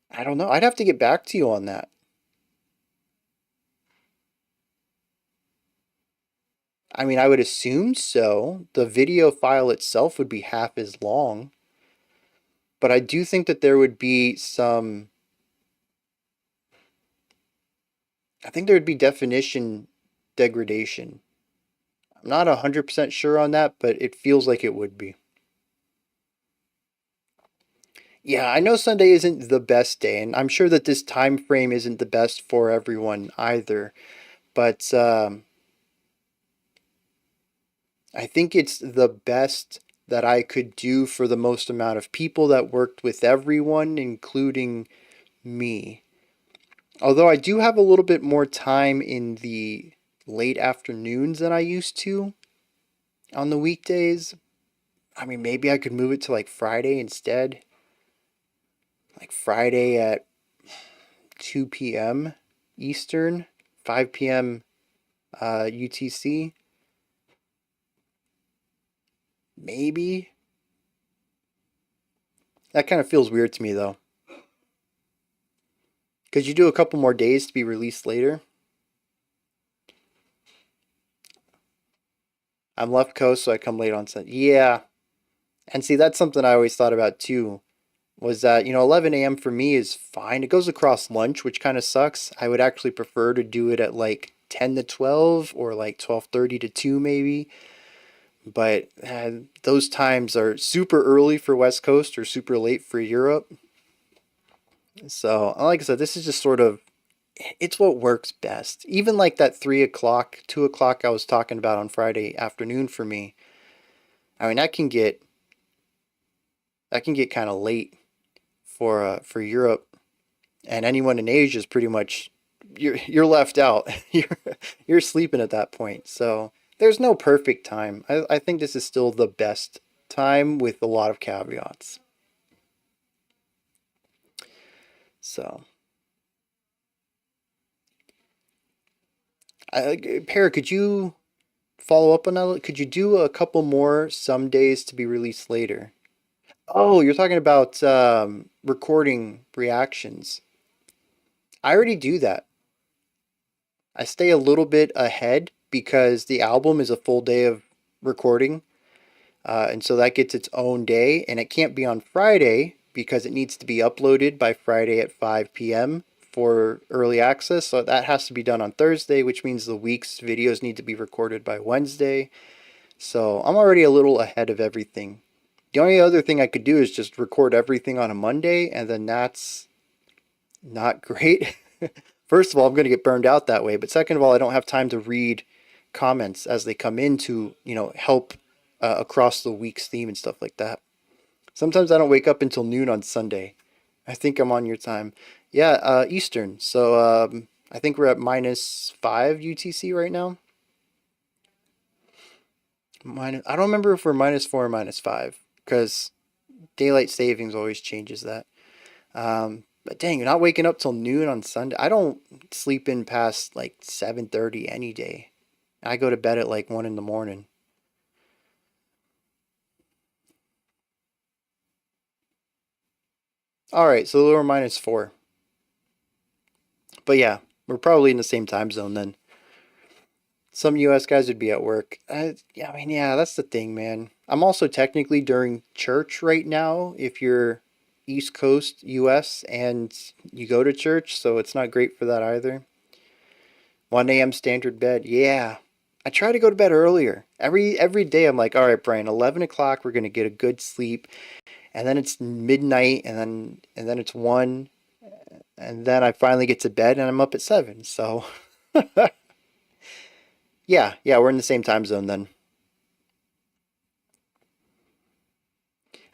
I don't know. I'd have to get back to you on that. I mean, I would assume so. The video file itself would be half as long. But I do think that there would be some... I think there would be definition degradation. I'm not 100% sure on that, but it feels like it would be. Yeah, I know Sunday isn't the best day, and I'm sure that this time frame isn't the best for everyone either. But I think it's the best that I could do for the most amount of people that worked with everyone, including me. Although I do have a little bit more time in the late afternoons than I used to on the weekdays. I mean, maybe I could move it to like Friday instead. Like Friday at 2 p.m. Eastern, 5 p.m. UTC. Maybe. That kind of feels weird to me though. Could you do a couple more days to be released later? I'm left coast, so I come late on Sunday. Yeah. And see, that's something I always thought about too. Was that, 11 a.m. for me is fine. It goes across lunch, which kind of sucks. I would actually prefer to do it at like 10 to 12 or like 12:30 to 2 maybe. But those times are super early for West Coast or super late for Europe. So, like I said, this is just sort of, it's what works best. Even like that 3 o'clock, 2 o'clock I was talking about on Friday afternoon for me. I mean, that can get kind of late for Europe, and anyone in Asia is pretty much you're left out. you're sleeping at that point. So there's no perfect time. I think this is still the best time with a lot of caveats. So, Pere, could you follow up on that? Could you do a couple more some days to be released later? Oh, you're talking about recording reactions. I already do that. I stay a little bit ahead because the album is a full day of recording. And so that gets its own day. And it can't be on Friday because it needs to be uploaded by Friday at 5 p.m. for early access. So that has to be done on Thursday, which means the week's videos need to be recorded by Wednesday. So I'm already a little ahead of everything. The only other thing I could do is just record everything on a Monday, and then that's not great. First of all, I'm going to get burned out that way, but second of all, I don't have time to read comments as they come in to, help across the week's theme and stuff like that. Sometimes I don't wake up until noon on Sunday. I think I'm on your time. Yeah, Eastern. So I think we're at -5 UTC right now. I don't remember if we're -4 or -5. Because daylight savings always changes that. But dang, you're not waking up till noon on Sunday. I don't sleep in past like 7:30 any day. I go to bed at like 1 in the morning. All right, so we're -4. But yeah, we're probably in the same time zone then. Some US guys would be at work. Yeah, I mean, yeah, that's the thing, man. I'm also technically during church right now if you're East Coast US and you go to church, so it's not great for that either. 1 a.m. standard bed. Yeah. I try to go to bed earlier. Every day I'm like, all right, Brian, 11 o'clock, we're gonna get a good sleep. And then it's midnight and then it's 1, and then I finally get to bed and I'm up at 7. So yeah, we're in the same time zone then.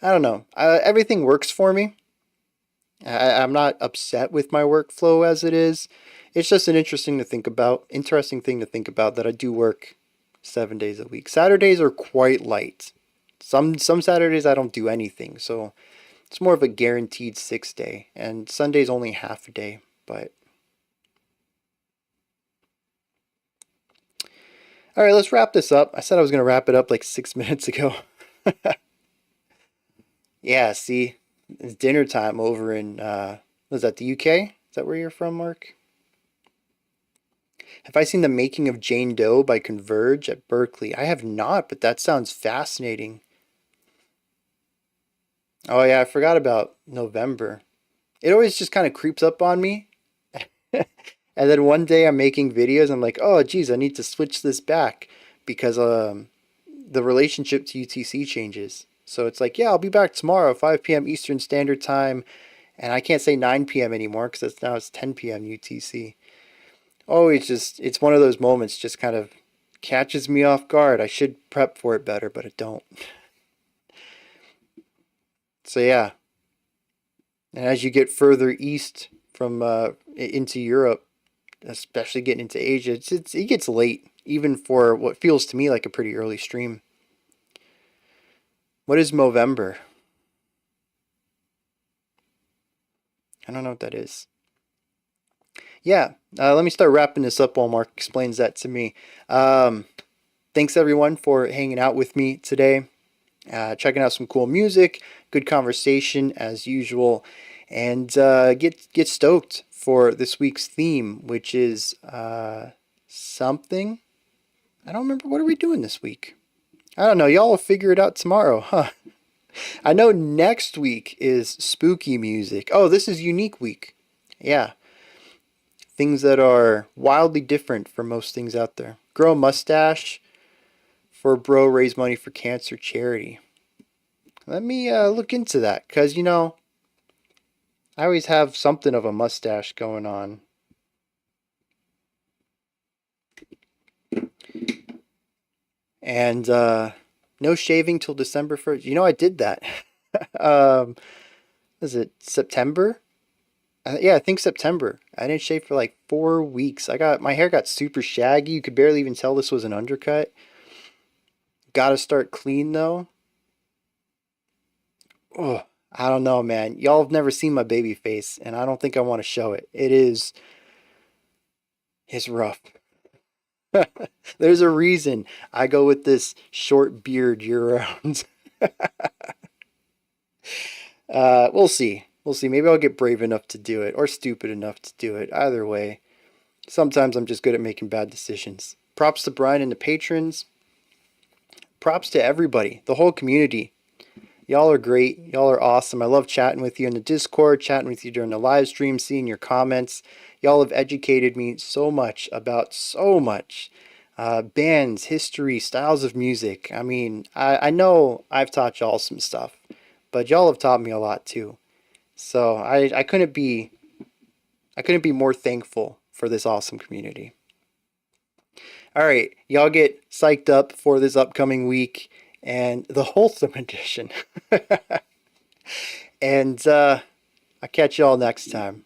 I don't know. Everything works for me. I'm not upset with my workflow as it is. It's just an interesting thing to think about that I do work 7 days a week. Saturdays are quite light. Some Saturdays I don't do anything, so it's more of a guaranteed 6 day, and Sunday's only half a day. But all right, let's wrap this up. I said I was gonna wrap it up like 6 minutes ago. Yeah, see, it's dinner time over in was that the UK? Is that where you're from, Mark? Have I seen The Making of Jane Doe by Converge at Berkeley? I have not, but that sounds fascinating. Oh yeah, I forgot about November. It always just kind of creeps up on me. And then one day I'm making videos, I'm like, oh geez, I need to switch this back because the relationship to UTC changes. So it's like, yeah, I'll be back tomorrow, 5 p.m. Eastern Standard Time, and I can't say 9 p.m. anymore because it's 10 p.m. UTC. Oh, it's one of those moments just kind of catches me off guard. I should prep for it better, but I don't. So yeah, and as you get further east from into Europe, especially getting into Asia, it gets late, even for what feels to me like a pretty early stream. What is Movember? I don't know what that is. Yeah, let me start wrapping this up while Mark explains that to me. Thanks everyone for hanging out with me today, checking out some cool music, good conversation as usual, and get stoked for this week's theme, which is something. I don't remember. What are we doing this week? I don't know. Y'all will figure it out tomorrow, huh? I know next week is spooky music. Oh, this is unique week. Yeah. Things that are wildly different from most things out there. Grow a mustache for bro, raise money for cancer charity. Let me look into that, because, I always have something of a mustache going on. And no shaving till December 1st. I did that. Was it September? Yeah, I think September. I didn't shave for like 4 weeks. My hair got super shaggy. You could barely even tell this was an undercut. Gotta start clean though. Oh, I don't know, man. Y'all have never seen my baby face, and I don't think I want to show it. It's rough. There's a reason I go with this short beard year round. We'll see. We'll see. Maybe I'll get brave enough to do it, or stupid enough to do it. Either way, sometimes I'm just good at making bad decisions. Props to Brian and the patrons. Props to everybody, the whole community. Y'all are great. Y'all are awesome. I love chatting with you in the Discord, chatting with you during the live stream, seeing your comments. Y'all have educated me so much about so much. Bands, history, styles of music. I mean, I know I've taught y'all some stuff, but y'all have taught me a lot too. So I couldn't be more thankful for this awesome community. All right, y'all get psyched up for this upcoming week and the wholesome edition. And I'll catch y'all next time.